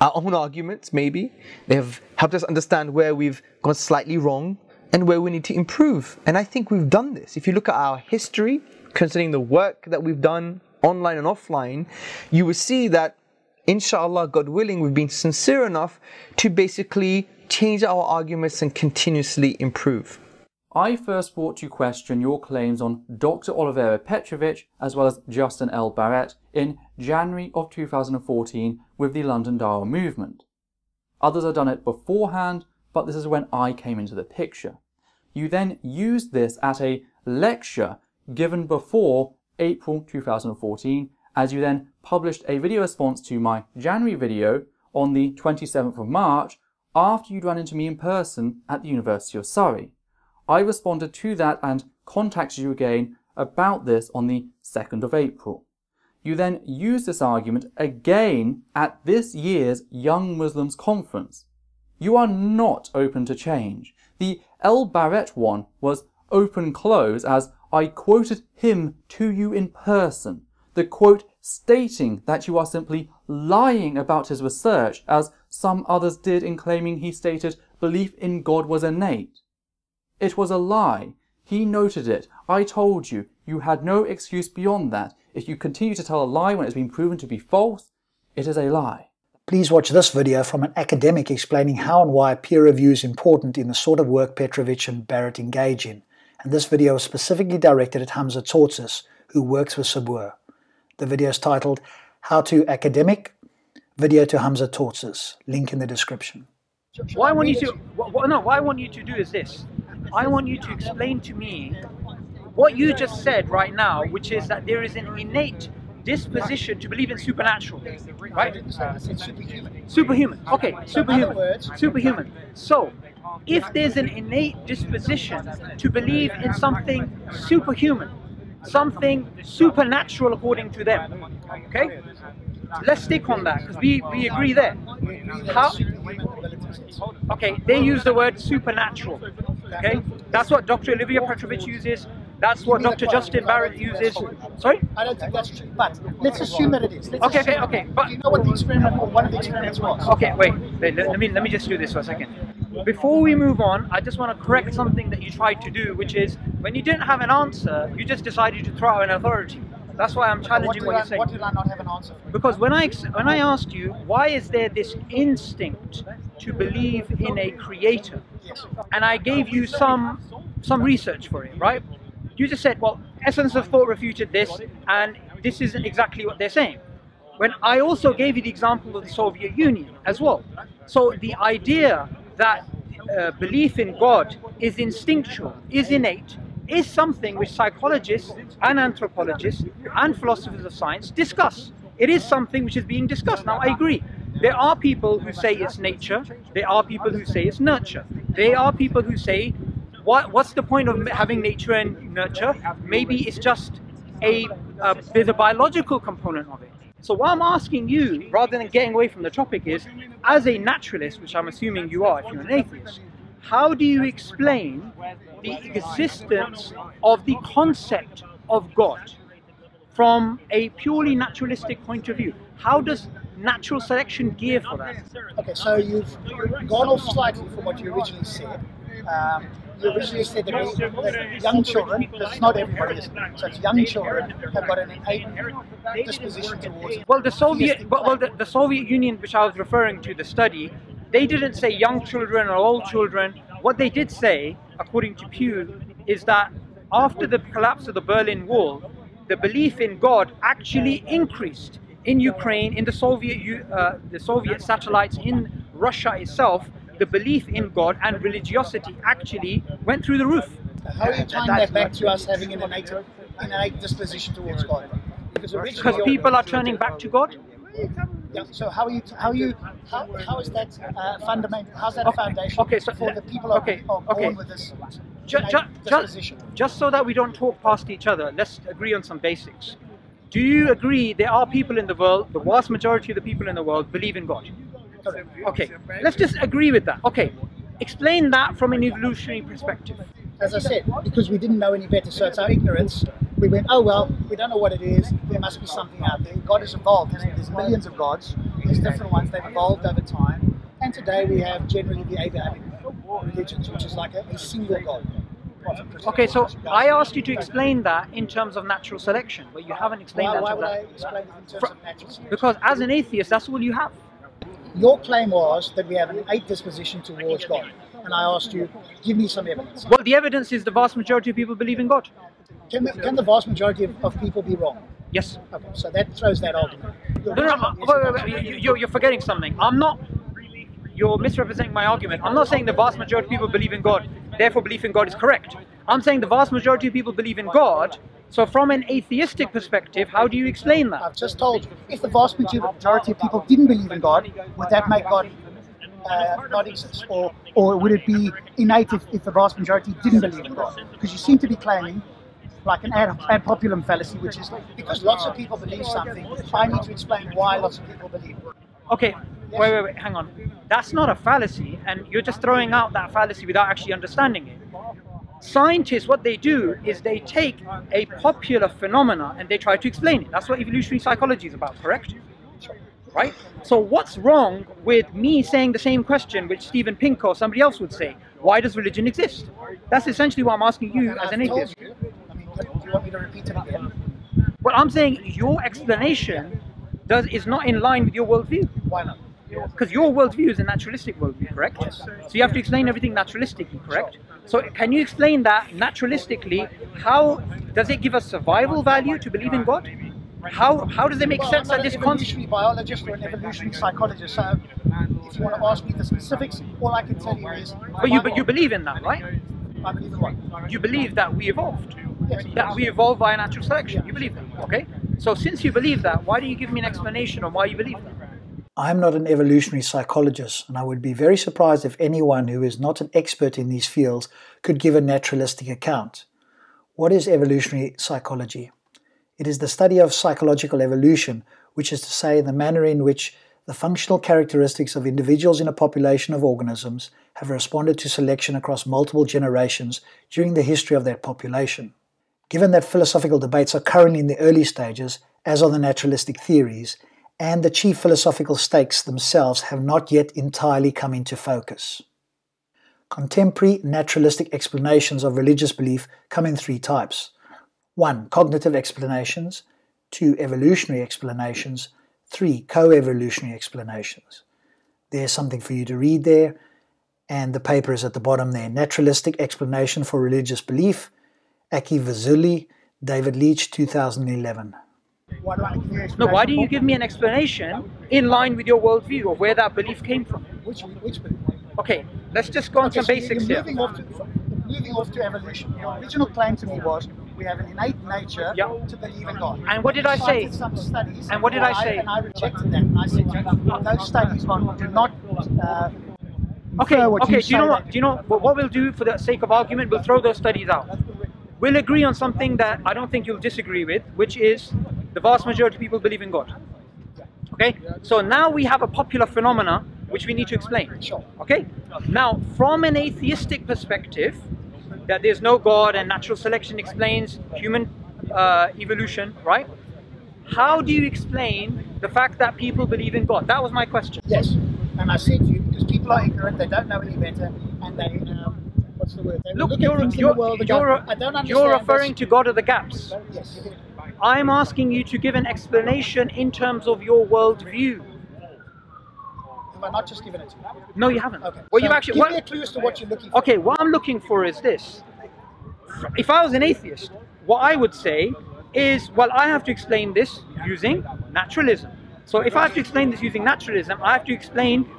our own arguments, maybe. They have helped us understand where we've gone slightly wrong and where we need to improve. And I think we've done this. If you look at our history, concerning the work that we've done online and offline, you will see that, inshallah, God willing, we've been sincere enough to basically change our arguments and continuously improve. I first brought to question your claims on Dr. Olivera Petrovich as well as Justin L Barrett in January of 2014 with the London Dawah movement. Others have done it beforehand, but this is when I came into the picture. You then used this at a lecture given before April 2014, as you then published a video response to my January video on the 27th of March after you'd run into me in person at the University of Surrey. I responded to that and contacted you again about this on the 2nd of April. You then used this argument again at this year's Young Muslims Conference. You are not open to change. The L Barrett one was open-close, as I quoted him to you in person. The quote stating that you are simply lying about his research, as some others did in claiming he stated belief in God was innate. It was a lie. He noted it. I told you, you had no excuse beyond that. If you continue to tell a lie when it's been proven to be false, it is a lie. Please watch this video from an academic explaining how and why peer review is important in the sort of work Petrovich and Barrett engage in, and this video is specifically directed at Hamza Tzortzis, who works with Subboor. The video is titled How to Academic, video to Hamza Tzortzis, link in the description. What I want you to do is this. I want you to explain to me what you just said right now, which is that there is an innate disposition to believe in supernatural, right? Superhuman. Okay, superhuman. So, if there's an innate disposition to believe in something superhuman, something supernatural according to them, okay? Let's stick on that because we agree there. How? Okay, they use the word supernatural. Okay, that's what Dr. Olivera Petrovich uses. That's what Dr. Justin Barrett uses. Sorry? I don't think that's true, but let's assume that it is. Okay. But you know what the experiment or one of the experiments was? Okay, wait. Let me just do this for a second. Before we move on, I just want to correct something that you tried to do, which is when you didn't have an answer, you just decided to throw out an authority. That's why I'm challenging what you're saying. What did I not have an answer for? Because when I asked you, why is there this instinct to believe in a creator? Yes. And I gave you some research for it, right? You just said, well, essence of thought refuted this, and this isn't exactly what they're saying. When I also gave you the example of the Soviet Union as well. So the idea that belief in God is instinctual, is innate, is something which psychologists and anthropologists and philosophers of science discuss. It is something which is being discussed. Now, I agree. There are people who say it's nature. There are people who say it's nurture. There are people who say, what's the point of having nature and nurture? Maybe it's just there's a biological component of it. So what I'm asking you, rather than getting away from the topic, is, as a naturalist, which I'm assuming you are if you're an atheist, how do you explain the existence of the concept of God from a purely naturalistic point of view? How does natural selection gear for that? Okay, so you've gone off slightly from what you originally said. You originally said that young children, that's not everybody, is, so it's young children have got an innate disposition towards it. Well, the Soviet Union, which I was referring to, the study, they didn't say young children or old children. What they did say, according to Pew, is that after the collapse of the Berlin Wall, the belief in God actually increased in Ukraine, in the Soviet satellites, in Russia itself. The belief in God and religiosity actually went through the roof. How are you tying that back to us having an innate disposition towards God? Because people are turning back to God. Yeah, so how is that fundamental? How's that a foundation for the people are born with this disposition? Just so that we don't talk past each other, let's agree on some basics. Do you agree there are people in the world, the vast majority of the people in the world believe in God? Okay, let's just agree with that. Okay, explain that from an evolutionary perspective. As I said, because we didn't know any better, so it's our ignorance. We went, oh well, we don't know what it is, there must be something out there. God has evolved, there's millions of gods, there's different ones, they've evolved over time. And today we have generally the Abrahamic religions, which is like a single God. Okay, so I asked you to explain that in terms of natural selection, but you haven't explained that. Why would I explain it in terms of natural selection? Because as an atheist, that's all you have. Your claim was that we have an innate disposition towards God. And I asked you, give me some evidence. Well, the evidence is the vast majority of people believe in God. Can the vast majority of people be wrong? Yes. Okay, so that throws that argument. You're forgetting something. You're misrepresenting my argument. I'm not saying the vast majority of people believe in God, therefore belief in God is correct. I'm saying the vast majority of people believe in God. So from an atheistic perspective, how do you explain that? I've just told you, if the vast majority of people didn't believe in God, would that make God not exist? Or would it be innate if the vast majority didn't believe in God? Because you seem to be claiming, like an ad populum fallacy, which is because lots of people believe something, I need to explain why lots of people believe it. Okay, wait, hang on. That's not a fallacy, and you're just throwing out that fallacy without actually understanding it. Scientists, what they do is they take a popular phenomena and they try to explain it. That's what evolutionary psychology is about, correct? Right? So what's wrong with me saying the same question which Steven Pinker or somebody else would say? Why does religion exist? That's essentially what I'm asking you as an atheist. Do you want me to repeat it again? Well, I'm saying your explanation is not in line with your worldview. Why not? Because your worldview is a naturalistic worldview, correct? So you have to explain everything naturalistically, correct? So can you explain that naturalistically? How does it give us survival value to believe in God? How does it make sense that this concept? I'm not an evolutionary biologist or an evolutionary psychologist, so if you want to ask me the specifics, all I can tell you is... But you believe in that, right? I believe in what? You believe that we evolved. Yes. That we evolved by natural selection. You believe that, okay? So since you believe that, why don't you give me an explanation on why you believe that? I'm not an evolutionary psychologist, and I would be very surprised if anyone who is not an expert in these fields could give a naturalistic account. What is evolutionary psychology? It is the study of psychological evolution, which is to say the manner in which the functional characteristics of individuals in a population of organisms have responded to selection across multiple generations during the history of that population. Given that philosophical debates are currently in the early stages, as are the naturalistic theories, and the chief philosophical stakes themselves have not yet entirely come into focus. Contemporary naturalistic explanations of religious belief come in three types. 1. Cognitive explanations. 2. Evolutionary explanations. 3. Co-evolutionary explanations. There's something for you to read there, and the paper is at the bottom there. Naturalistic Explanation for Religious Belief, Aki Visala, David Leech, 2011. Why do I give you an No, why don't you give me an explanation in line with your worldview of where that belief came from? Which belief? Okay, let's just go on some basics here. Moving off to evolution. Your original claim to me was we have an innate nature to believe in God. And what did I say? Some studies, and what did I say? And I rejected that. And I said those studies do not. Okay. Do you know what we'll do for the sake of argument? We'll throw those studies out. We'll agree on something that I don't think you'll disagree with, which is the vast majority of people believe in God. Okay. So now we have a popular phenomena which we need to explain. Sure. Okay. Now, from an atheistic perspective, that there's no God and natural selection explains human evolution, right? How do you explain the fact that people believe in God? That was my question. Yes, and I said to you, because people are ignorant, they don't know any better, and they, what's the word? They Look, look at things in the world and go, I don't understand. You're referring to God of the gaps. Yes. I'm asking you to give an explanation in terms of your worldview. Have I not just given it to you? No, you haven't. Okay. Well, so you've actually, give me a clue as to what you're looking for. Okay, what I'm looking for is this. If I was an atheist, what I would say is, well, I have to explain this using naturalism. So if I have to explain this using naturalism, I have to explain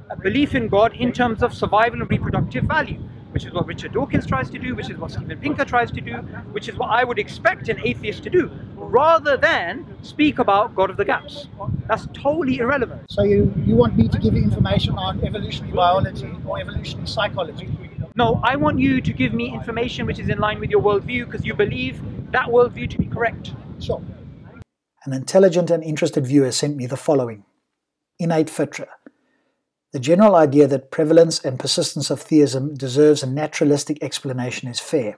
a belief in God in terms of survival and reproductive value, which is what Richard Dawkins tries to do, which is what Steven Pinker tries to do, which is what I would expect an atheist to do, rather than speak about God of the gaps. That's totally irrelevant. So you want me to give you information on evolutionary biology or evolutionary psychology? No, I want you to give me information which is in line with your worldview, because you believe that worldview to be correct. Sure. An intelligent and interested viewer sent me the following. Innate Fitra. The general idea that prevalence and persistence of theism deserves a naturalistic explanation is fair.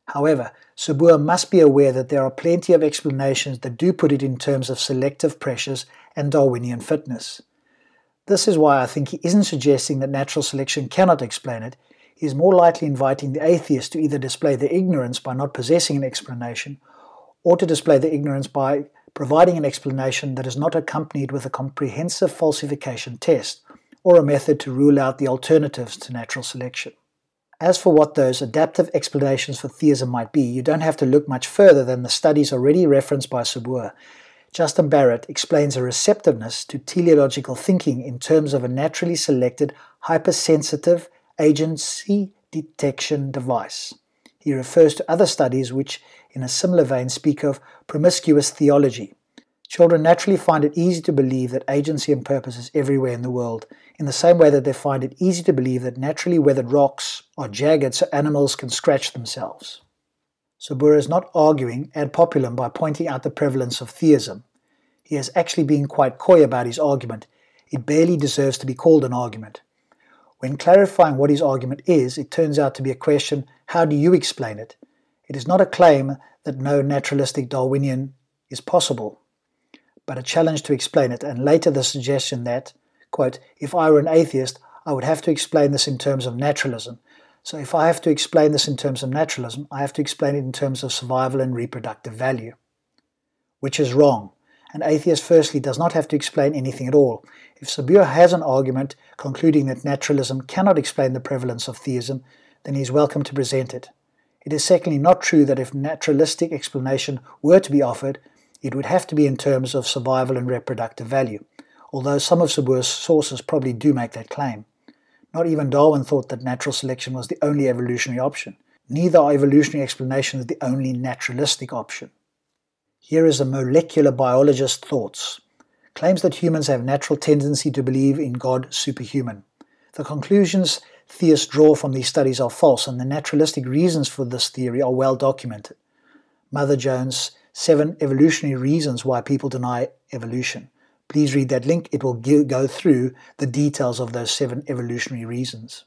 However, Subboor must be aware that there are plenty of explanations that do put it in terms of selective pressures and Darwinian fitness. This is why I think he isn't suggesting that natural selection cannot explain it. He is more likely inviting the atheist to either display their ignorance by not possessing an explanation, or to display their ignorance by providing an explanation that is not accompanied with a comprehensive falsification test, or a method to rule out the alternatives to natural selection. As for what those adaptive explanations for theism might be, you don't have to look much further than the studies already referenced by Subboor. L Barrett explains a receptiveness to teleological thinking in terms of a naturally selected, hypersensitive agency detection device. He refers to other studies which, in a similar vein, speak of promiscuous theology. Children naturally find it easy to believe that agency and purpose is everywhere in the world, in the same way that they find it easy to believe that naturally weathered rocks are jagged so animals can scratch themselves. Subboor is not arguing ad populum by pointing out the prevalence of theism. He is actually being quite coy about his argument. It barely deserves to be called an argument. When clarifying what his argument is, it turns out to be a question, how do you explain it? It is not a claim that no naturalistic Darwinian is possible, but a challenge to explain it, and later the suggestion that, quote, if I were an atheist, I would have to explain this in terms of naturalism. So if I have to explain this in terms of naturalism, I have to explain it in terms of survival and reproductive value. Which is wrong, An atheist firstly does not have to explain anything at all. If Subboor has an argument concluding that naturalism cannot explain the prevalence of theism, then he is welcome to present it. It is secondly not true that if naturalistic explanation were to be offered, it would have to be in terms of survival and reproductive value, although some of Subboor's sources probably do make that claim. Not even Darwin thought that natural selection was the only evolutionary option. Neither are evolutionary explanations the only naturalistic option. Here is a molecular biologist's thoughts. Claims that humans have natural tendency to believe in God superhuman. The conclusions theists draw from these studies are false, and the naturalistic reasons for this theory are well documented. Mother Jones, 7 Evolutionary Reasons Why People Deny Evolution. Please read that link. It will go through the details of those 7 evolutionary reasons.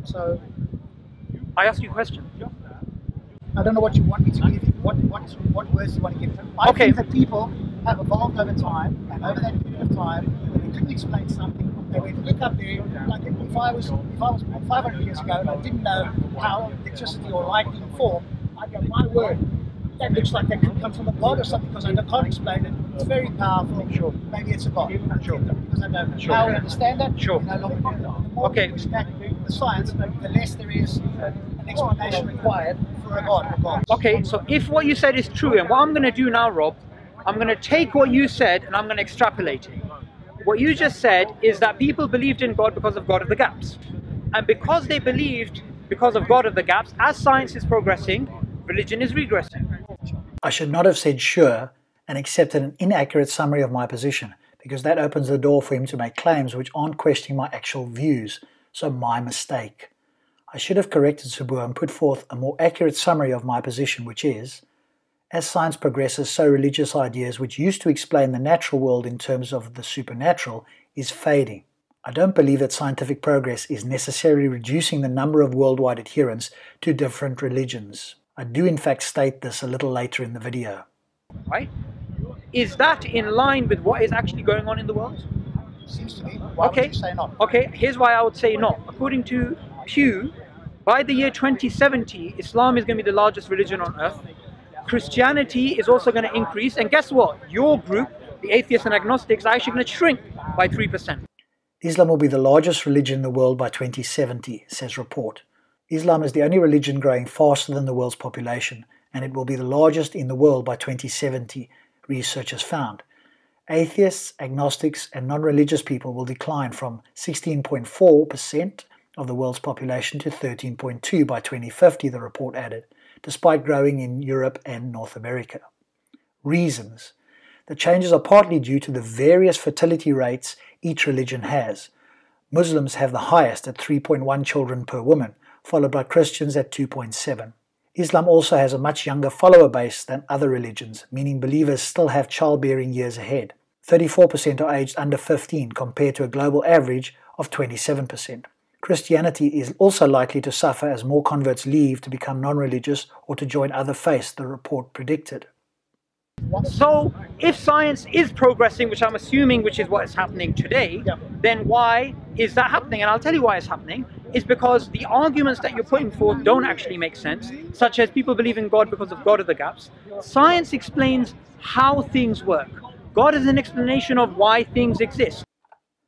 So, I asked you a question. I don't know what you want me to give you. What words you want to give? I think that people have evolved over time, and over that period of time, when we couldn't explain something, they would look up there. Like if I was born 500 years ago and I didn't know how electricity or lighting formed, I'd go, my word, that looks like that could come from a god or something because I can't explain it. It's very powerful. Sure. Maybe it's a god. Sure. Because I don't know how we understand that. Sure. No longer do that. The more we push back the science, the less there is an explanation required for a god. Okay, so if what you said is true, and what I'm going to do now, Rob, I'm going to take what you said and I'm going to extrapolate it. What you just said is that people believed in God because of God of the gaps. And because they believed because of God of the gaps, as science is progressing, religion is regressing. I should not have said sure and accepted an inaccurate summary of my position, because that opens the door for him to make claims which aren't questioning my actual views, so my mistake. I should have corrected Subboor and put forth a more accurate summary of my position, which is, as science progresses, so religious ideas which used to explain the natural world in terms of the supernatural is fading. I don't believe that scientific progress is necessarily reducing the number of worldwide adherents to different religions. I do in fact state this a little later in the video. Right? Is that in line with what is actually going on in the world? Seems to be. Why would you say not? Okay, here's why I would say not. According to Pew, by the year 2070, Islam is going to be the largest religion on earth. Christianity is also going to increase, and guess what? Your group, the atheists and agnostics, are actually going to shrink by 3%. Islam will be the largest religion in the world by 2070, says report. Islam is the only religion growing faster than the world's population, and it will be the largest in the world by 2070, researchers found. Atheists, agnostics, and non-religious people will decline from 16.4% of the world's population to 13.2% by 2050, the report added, despite growing in Europe and North America. Reasons. The changes are partly due to the various fertility rates each religion has. Muslims have the highest at 3.1 children per woman, followed by Christians at 2.7. Islam also has a much younger follower base than other religions, meaning believers still have childbearing years ahead. 34% are aged under 15 compared to a global average of 27%. Christianity is also likely to suffer as more converts leave to become non-religious or to join other faiths, the report predicted. So, if science is progressing, which I'm assuming which is what is happening today, then why is that happening? And I'll tell you why it's happening. It's because the arguments that you're putting forth don't actually make sense, such as people believe in God because of God of the gaps. Science explains how things work. God is an explanation of why things exist.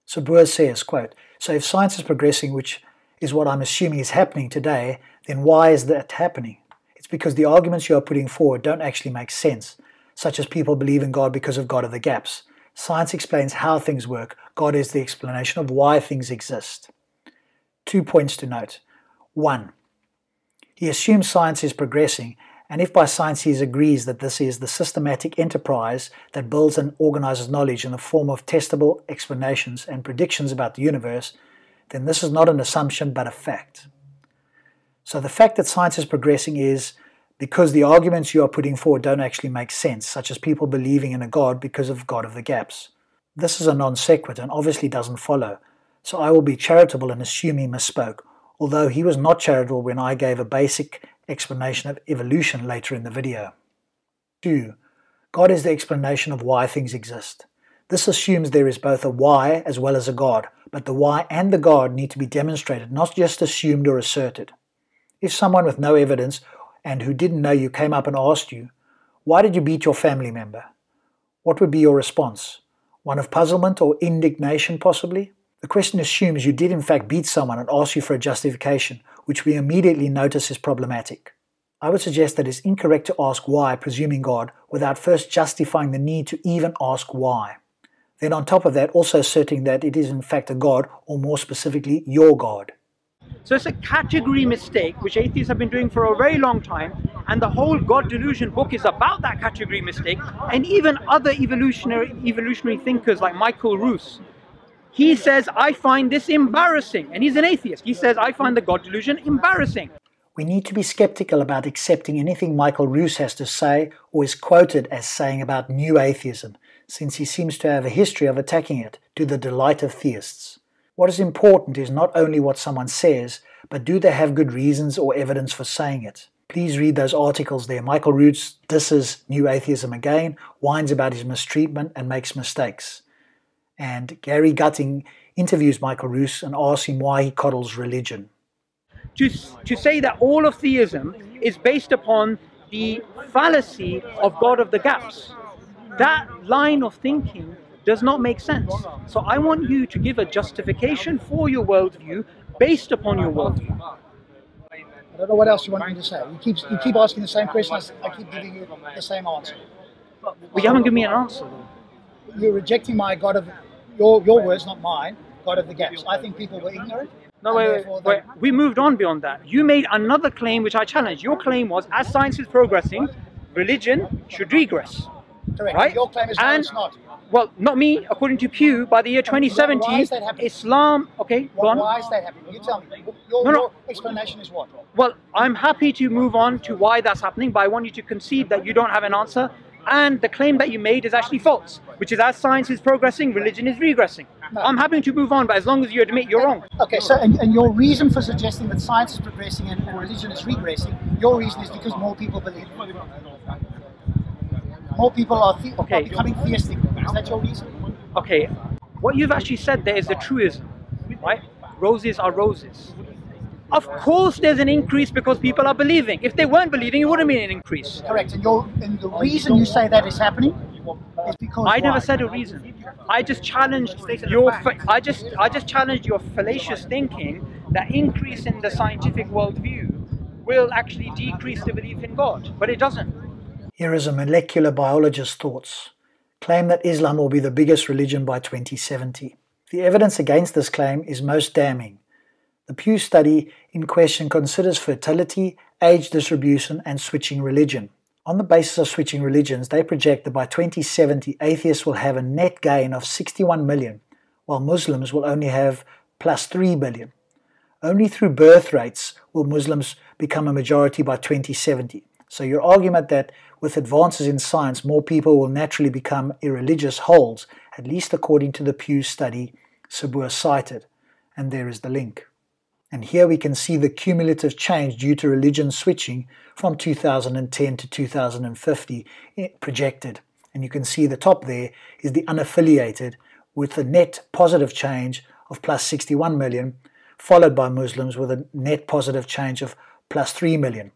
Subboor says, quote, so if science is progressing, which is what I'm assuming is happening today, then why is that happening? It's because the arguments you are putting forward don't actually make sense, such as people believe in God because of God of the gaps. Science explains how things work. God is the explanation of why things exist. 2 points to note. 1. He assumes science is progressing, and if by science he agrees that this is the systematic enterprise that builds and organizes knowledge in the form of testable explanations and predictions about the universe, then this is not an assumption but a fact. So the fact that science is progressing is because the arguments you are putting forward don't actually make sense, such as people believing in a God because of God of the gaps. This is a non sequitur and obviously doesn't follow, so I will be charitable and assume he misspoke, although he was not charitable when I gave a basic explanation of evolution later in the video. 2. God is the explanation of why things exist. This assumes there is both a why as well as a God, but the why and the God need to be demonstrated, not just assumed or asserted. If someone with no evidence and who didn't know you came up and asked you, "Why did you beat your family member?" What would be your response? One of puzzlement or indignation, possibly? The question assumes you did in fact beat someone and asks you for a justification, which we immediately notice is problematic. I would suggest that it's incorrect to ask why, presuming God, without first justifying the need to even ask why. Then on top of that, also asserting that it is in fact a God, or more specifically, your God. So it's a category mistake, which atheists have been doing for a very long time, and the whole God Delusion book is about that category mistake, and even other evolutionary thinkers like Michael Ruse. He says, I find this embarrassing, and he's an atheist. He says, I find the God Delusion embarrassing. We need to be skeptical about accepting anything Michael Ruse has to say or is quoted as saying about new atheism, since he seems to have a history of attacking it to the delight of theists. What is important is not only what someone says, but do they have good reasons or evidence for saying it. Please read those articles there. Michael Ruse disses new atheism again, whines about his mistreatment and makes mistakes. And Gary Gutting interviews Michael Ruse and asks him why he coddles religion. To say that all of theism is based upon the fallacy of God of the gaps, that line of thinking does not make sense. So I want you to give a justification for your worldview based upon your worldview. I don't know what else you want me to say. You keep asking the same questions. I keep giving you the same answer. Well, you haven't given me an answer. You're rejecting my God of your words, not mine. God of the gaps. I think people were ignorant. No, wait. We moved on beyond that. You made another claim which I challenged. Your claim was, as science is progressing, religion should regress. Correct. Right? Your claim is no, it's not. Well, not me. According to Pew, by the year 2070, why is that happening? Islam... Okay, go on. Why is that happening? You tell me. Your explanation is what? Well, I'm happy to move on to why that's happening, but I want you to concede that you don't have an answer, and the claim that you made is actually false, which is as science is progressing, religion is regressing. No. I'm happy to move on, but as long as you admit you're wrong. Okay, so and your reason for suggesting that science is progressing and religion is regressing, your reason is because more people believe. More people are becoming theistic. Is that your reason? Okay, what you've actually said there is a truism, right? Roses are roses. Of course there's an increase because people are believing. If they weren't believing, it wouldn't be an increase. Correct, and the reason you say that is happening is because I never said a reason. I just challenged your challenged your fallacious thinking that increase in the scientific worldview will actually decrease the belief in God, but it doesn't. Here is a molecular biologist's thoughts. Claim that Islam will be the biggest religion by 2070. The evidence against this claim is most damning. The Pew study in question considers fertility, age distribution, and switching religion. On the basis of switching religions, they project that by 2070, atheists will have a net gain of 61 million, while Muslims will only have plus 3 billion. Only through birth rates will Muslims become a majority by 2070. So your argument that with advances in science, more people will naturally become irreligious holds, at least according to the Pew study Subboor cited. And there is the link. And here we can see the cumulative change due to religion switching from 2010 to 2050 projected. And you can see the top there is the unaffiliated with a net positive change of plus 61 million, followed by Muslims with a net positive change of plus 3 million.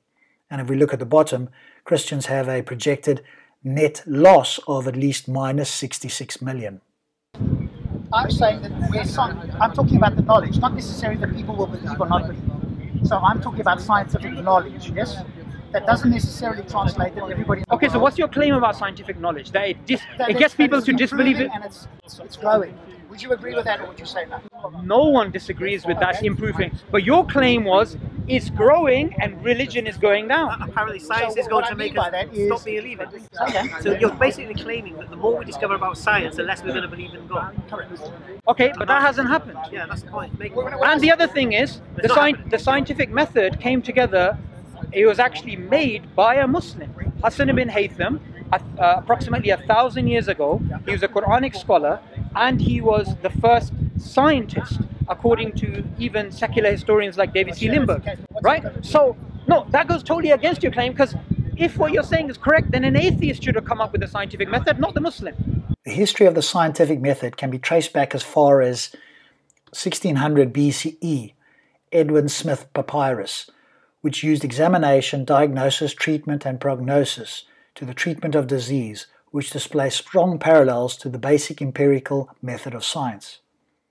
And if we look at the bottom, Christians have a projected net loss of at least minus 66 million. I'm saying that I'm talking about the knowledge, not necessarily that people will believe or not believe. So I'm talking about scientific knowledge, yes? That doesn't necessarily translate that everybody... Okay, so what's your claim about scientific knowledge? That it gets people to disbelieve it? And it's growing. Would you agree with that, or would you say no? No one disagrees with that improving. But your claim was, it's growing and religion is going down. Apparently science is going to make us stop believing. So you're basically claiming that the more we discover about science, the less we're going to believe in God. Correct. Okay, but that hasn't happened. Yeah, that's the point. And the other thing is, the scientific method came together. It was actually made by a Muslim, Hassan ibn Haytham, approximately 1,000 years ago. He was a Quranic scholar, and he was the first scientist, according to even secular historians like David C. Lindbergh, right? So, no, that goes totally against your claim, because if what you're saying is correct, then an atheist should have come up with the scientific method, not the Muslim. The history of the scientific method can be traced back as far as 1600 BCE, Edwin Smith Papyrus, which used examination, diagnosis, treatment, and prognosis to the treatment of disease, which displays strong parallels to the basic empirical method of science.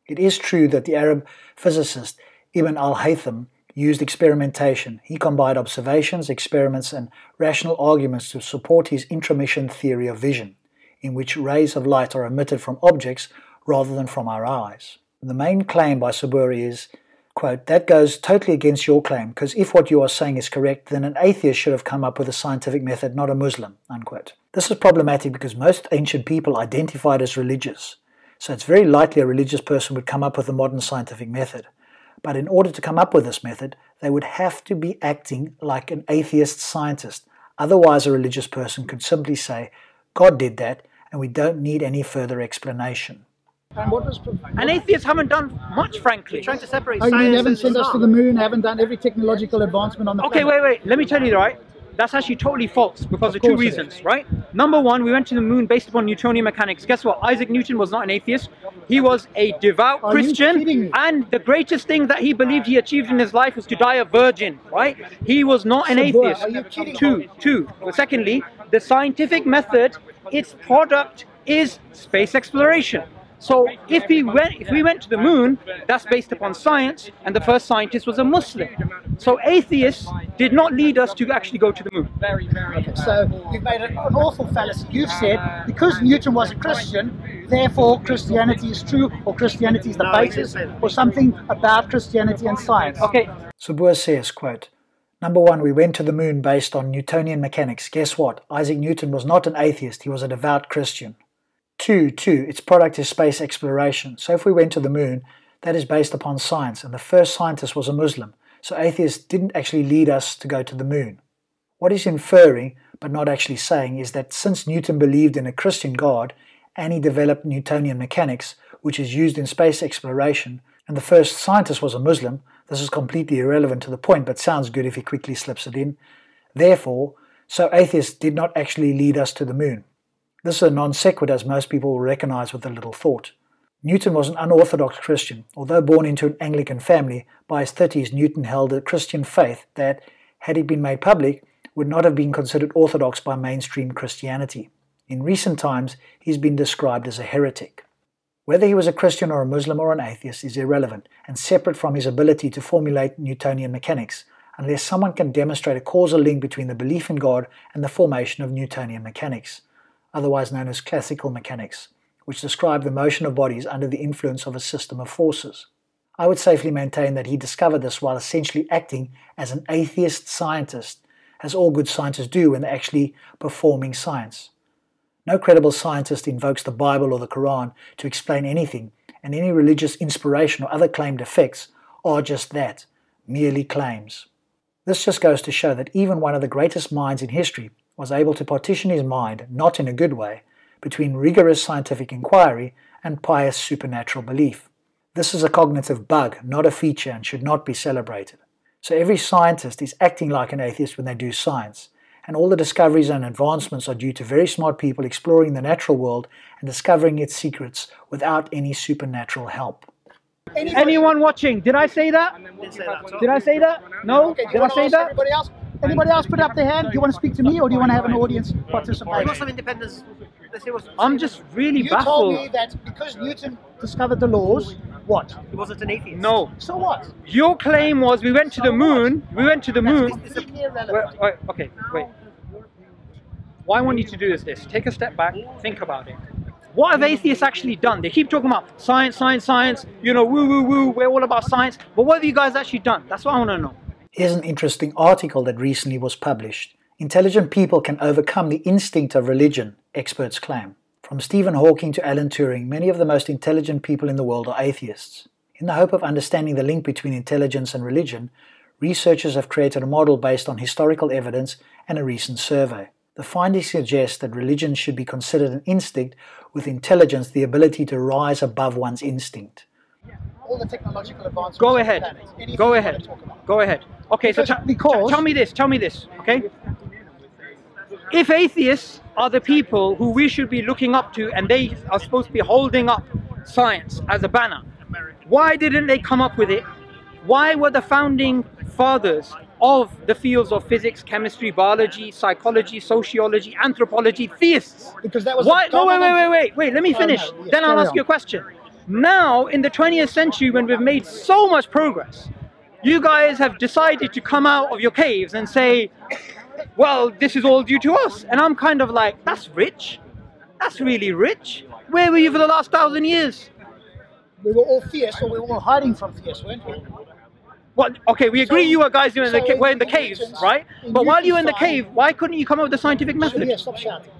It is true that the Arab physicist Ibn al-Haytham used experimentation. He combined observations, experiments, and rational arguments to support his intromission theory of vision, in which rays of light are emitted from objects rather than from our eyes. The main claim by Subboor is, quote, "That goes totally against your claim, because if what you are saying is correct, then an atheist should have come up with a scientific method, not a Muslim," unquote. This is problematic because most ancient people identified as religious, so it's very likely a religious person would come up with a modern scientific method. But in order to come up with this method, they would have to be acting like an atheist scientist. Otherwise, a religious person could simply say, "God did that, and we don't need any further explanation." And atheists haven't done much, frankly. You're trying to separate Oh, you science mean haven't and sent us to the moon, haven't done every technological advancement on the Okay, planet? wait. Let me tell you, right? That's actually totally false because of two reasons, right? Number one, we went to the moon based upon Newtonian mechanics. Guess what? Isaac Newton was not an atheist. He was a devout Christian, and the greatest thing that he believed he achieved in his life was to die a virgin, right? He was not an atheist. Are you kidding? Two. Secondly, the scientific method, its product is space exploration. So if we went to the moon, that's based upon science, and the first scientist was a Muslim. So atheists did not lead us to actually go to the moon. Okay, so you've made an awful fallacy. You've said because Newton was a Christian, therefore Christianity is true, or Christianity is the basis, or something about Christianity and science. Okay. Subboor says, quote, "Number one, we went to the moon based on Newtonian mechanics. Guess what? Isaac Newton was not an atheist, he was a devout Christian. Two, its product is space exploration. So if we went to the moon, that is based upon science, and the first scientist was a Muslim. So atheists didn't actually lead us to go to the moon. What he's inferring, but not actually saying, is that since Newton believed in a Christian God, and he developed Newtonian mechanics, which is used in space exploration, and the first scientist was a Muslim, this is completely irrelevant to the point, but sounds good if he quickly slips it in. Therefore, so atheists did not actually lead us to the moon. This is a non sequitur, as most people will recognize with a little thought. Newton was an unorthodox Christian. Although born into an Anglican family, by his 30s Newton held a Christian faith that, had it been made public, would not have been considered orthodox by mainstream Christianity. In recent times, he's been described as a heretic. Whether he was a Christian or a Muslim or an atheist is irrelevant and separate from his ability to formulate Newtonian mechanics, unless someone can demonstrate a causal link between the belief in God and the formation of Newtonian mechanics, otherwise known as classical mechanics, which describe the motion of bodies under the influence of a system of forces. I would safely maintain that he discovered this while essentially acting as an atheist scientist, as all good scientists do when they're actually performing science. No credible scientist invokes the Bible or the Quran to explain anything, and any religious inspiration or other claimed effects are just that, merely claims. This just goes to show that even one of the greatest minds in history was able to partition his mind, not in a good way, between rigorous scientific inquiry and pious supernatural belief. This is a cognitive bug, not a feature, and should not be celebrated. So every scientist is acting like an atheist when they do science, and all the discoveries and advancements are due to very smart people exploring the natural world and discovering its secrets without any supernatural help. Anyone watching, did I say that? Did I say that? No? Okay, Did I say that? Anybody else put up their hand? Do you want to speak to me, or do you want to have an audience participation? Muslim independence. I'm just really You baffled. told me that because Newton discovered the laws, what? He wasn't an atheist. No. So what? Your claim was we went to the moon. We went to the moon. Irrelevant. Wait. Why I want you to do is this. Take a step back. Think about it. What have atheists actually done? They keep talking about science, you know, woo, we're all about science. But what have you guys actually done? That's what I want to know. Here's an interesting article that recently was published. Intelligent people can overcome the instinct of religion, experts claim. From Stephen Hawking to Alan Turing, many of the most intelligent people in the world are atheists. In the hope of understanding the link between intelligence and religion, researchers have created a model based on historical evidence and a recent survey. The findings suggest that religion should be considered an instinct, with intelligence the ability to rise above one's instinct. All the technological advancements. Go ahead. Go ahead. Okay, so tell me this, okay? If atheists are the people who we should be looking up to, and they are supposed to be holding up science as a banner, why didn't they come up with it? Why were the founding fathers of the fields of physics, chemistry, biology, psychology, sociology, anthropology, theists. Because that was Why? No, wait, let me finish. Yes, then I'll ask you a question. Now, in the 20th century, when we've made so much progress, you guys have decided to come out of your caves and say, well, this is all due to us. And I'm kind of like, that's rich. That's really rich. Where were you for the last 1,000 years? We were all theists, or we were all hiding from theists, weren't we? Well, okay, we agree you guys were in the caves, right? But while you were in the cave, why couldn't you come up with a scientific method? Yeah, stop shouting.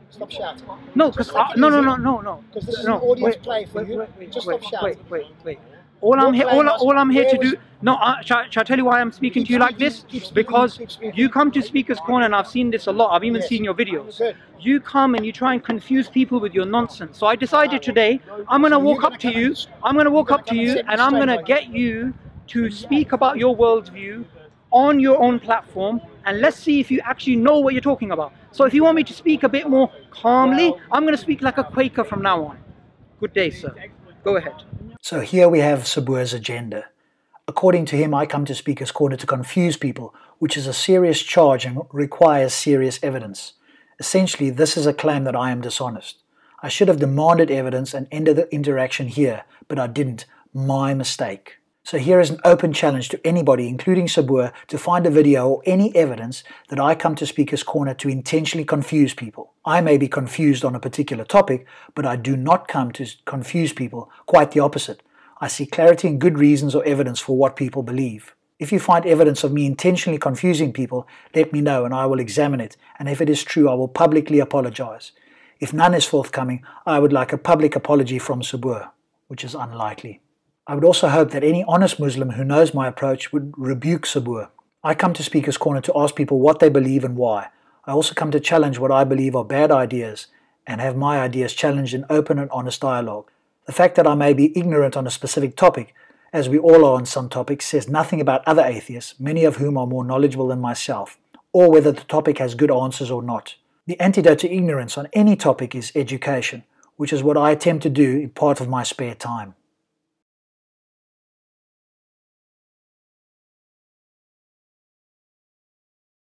Stop shouting. No, because no. Because this is an audience play for you. Just stop shouting. Wait. All I'm here to do. No, shall I tell you why I'm speaking to you like this? Because you come to Speaker's Corner, and I've seen this a lot. I've even seen your videos. You come and you try and confuse people with your nonsense. So I decided today, I'm going to walk up to you. And I'm going to get you to speak about your worldview on your own platform, and let's see if you actually know what you're talking about. So if you want me to speak a bit more calmly, I'm going to speak like a Quaker from now on. Good day, sir. Go ahead. So here we have Subboor's agenda. According to him, I come to Speaker's Corner to confuse people, which is a serious charge and requires serious evidence. Essentially, this is a claim that I am dishonest. I should have demanded evidence and ended the interaction here, but I didn't. My mistake. So here is an open challenge to anybody, including Subboor, to find a video or any evidence that I come to Speaker's Corner to intentionally confuse people. I may be confused on a particular topic, but I do not come to confuse people, quite the opposite. I see clarity and good reasons or evidence for what people believe. If you find evidence of me intentionally confusing people, let me know and I will examine it, and if it is true, I will publicly apologize. If none is forthcoming, I would like a public apology from Subboor, which is unlikely. I would also hope that any honest Muslim who knows my approach would rebuke Subboor. I come to Speaker's Corner to ask people what they believe and why. I also come to challenge what I believe are bad ideas and have my ideas challenged in open and honest dialogue. The fact that I may be ignorant on a specific topic, as we all are on some topics, says nothing about other atheists, many of whom are more knowledgeable than myself, or whether the topic has good answers or not. The antidote to ignorance on any topic is education, which is what I attempt to do in part of my spare time.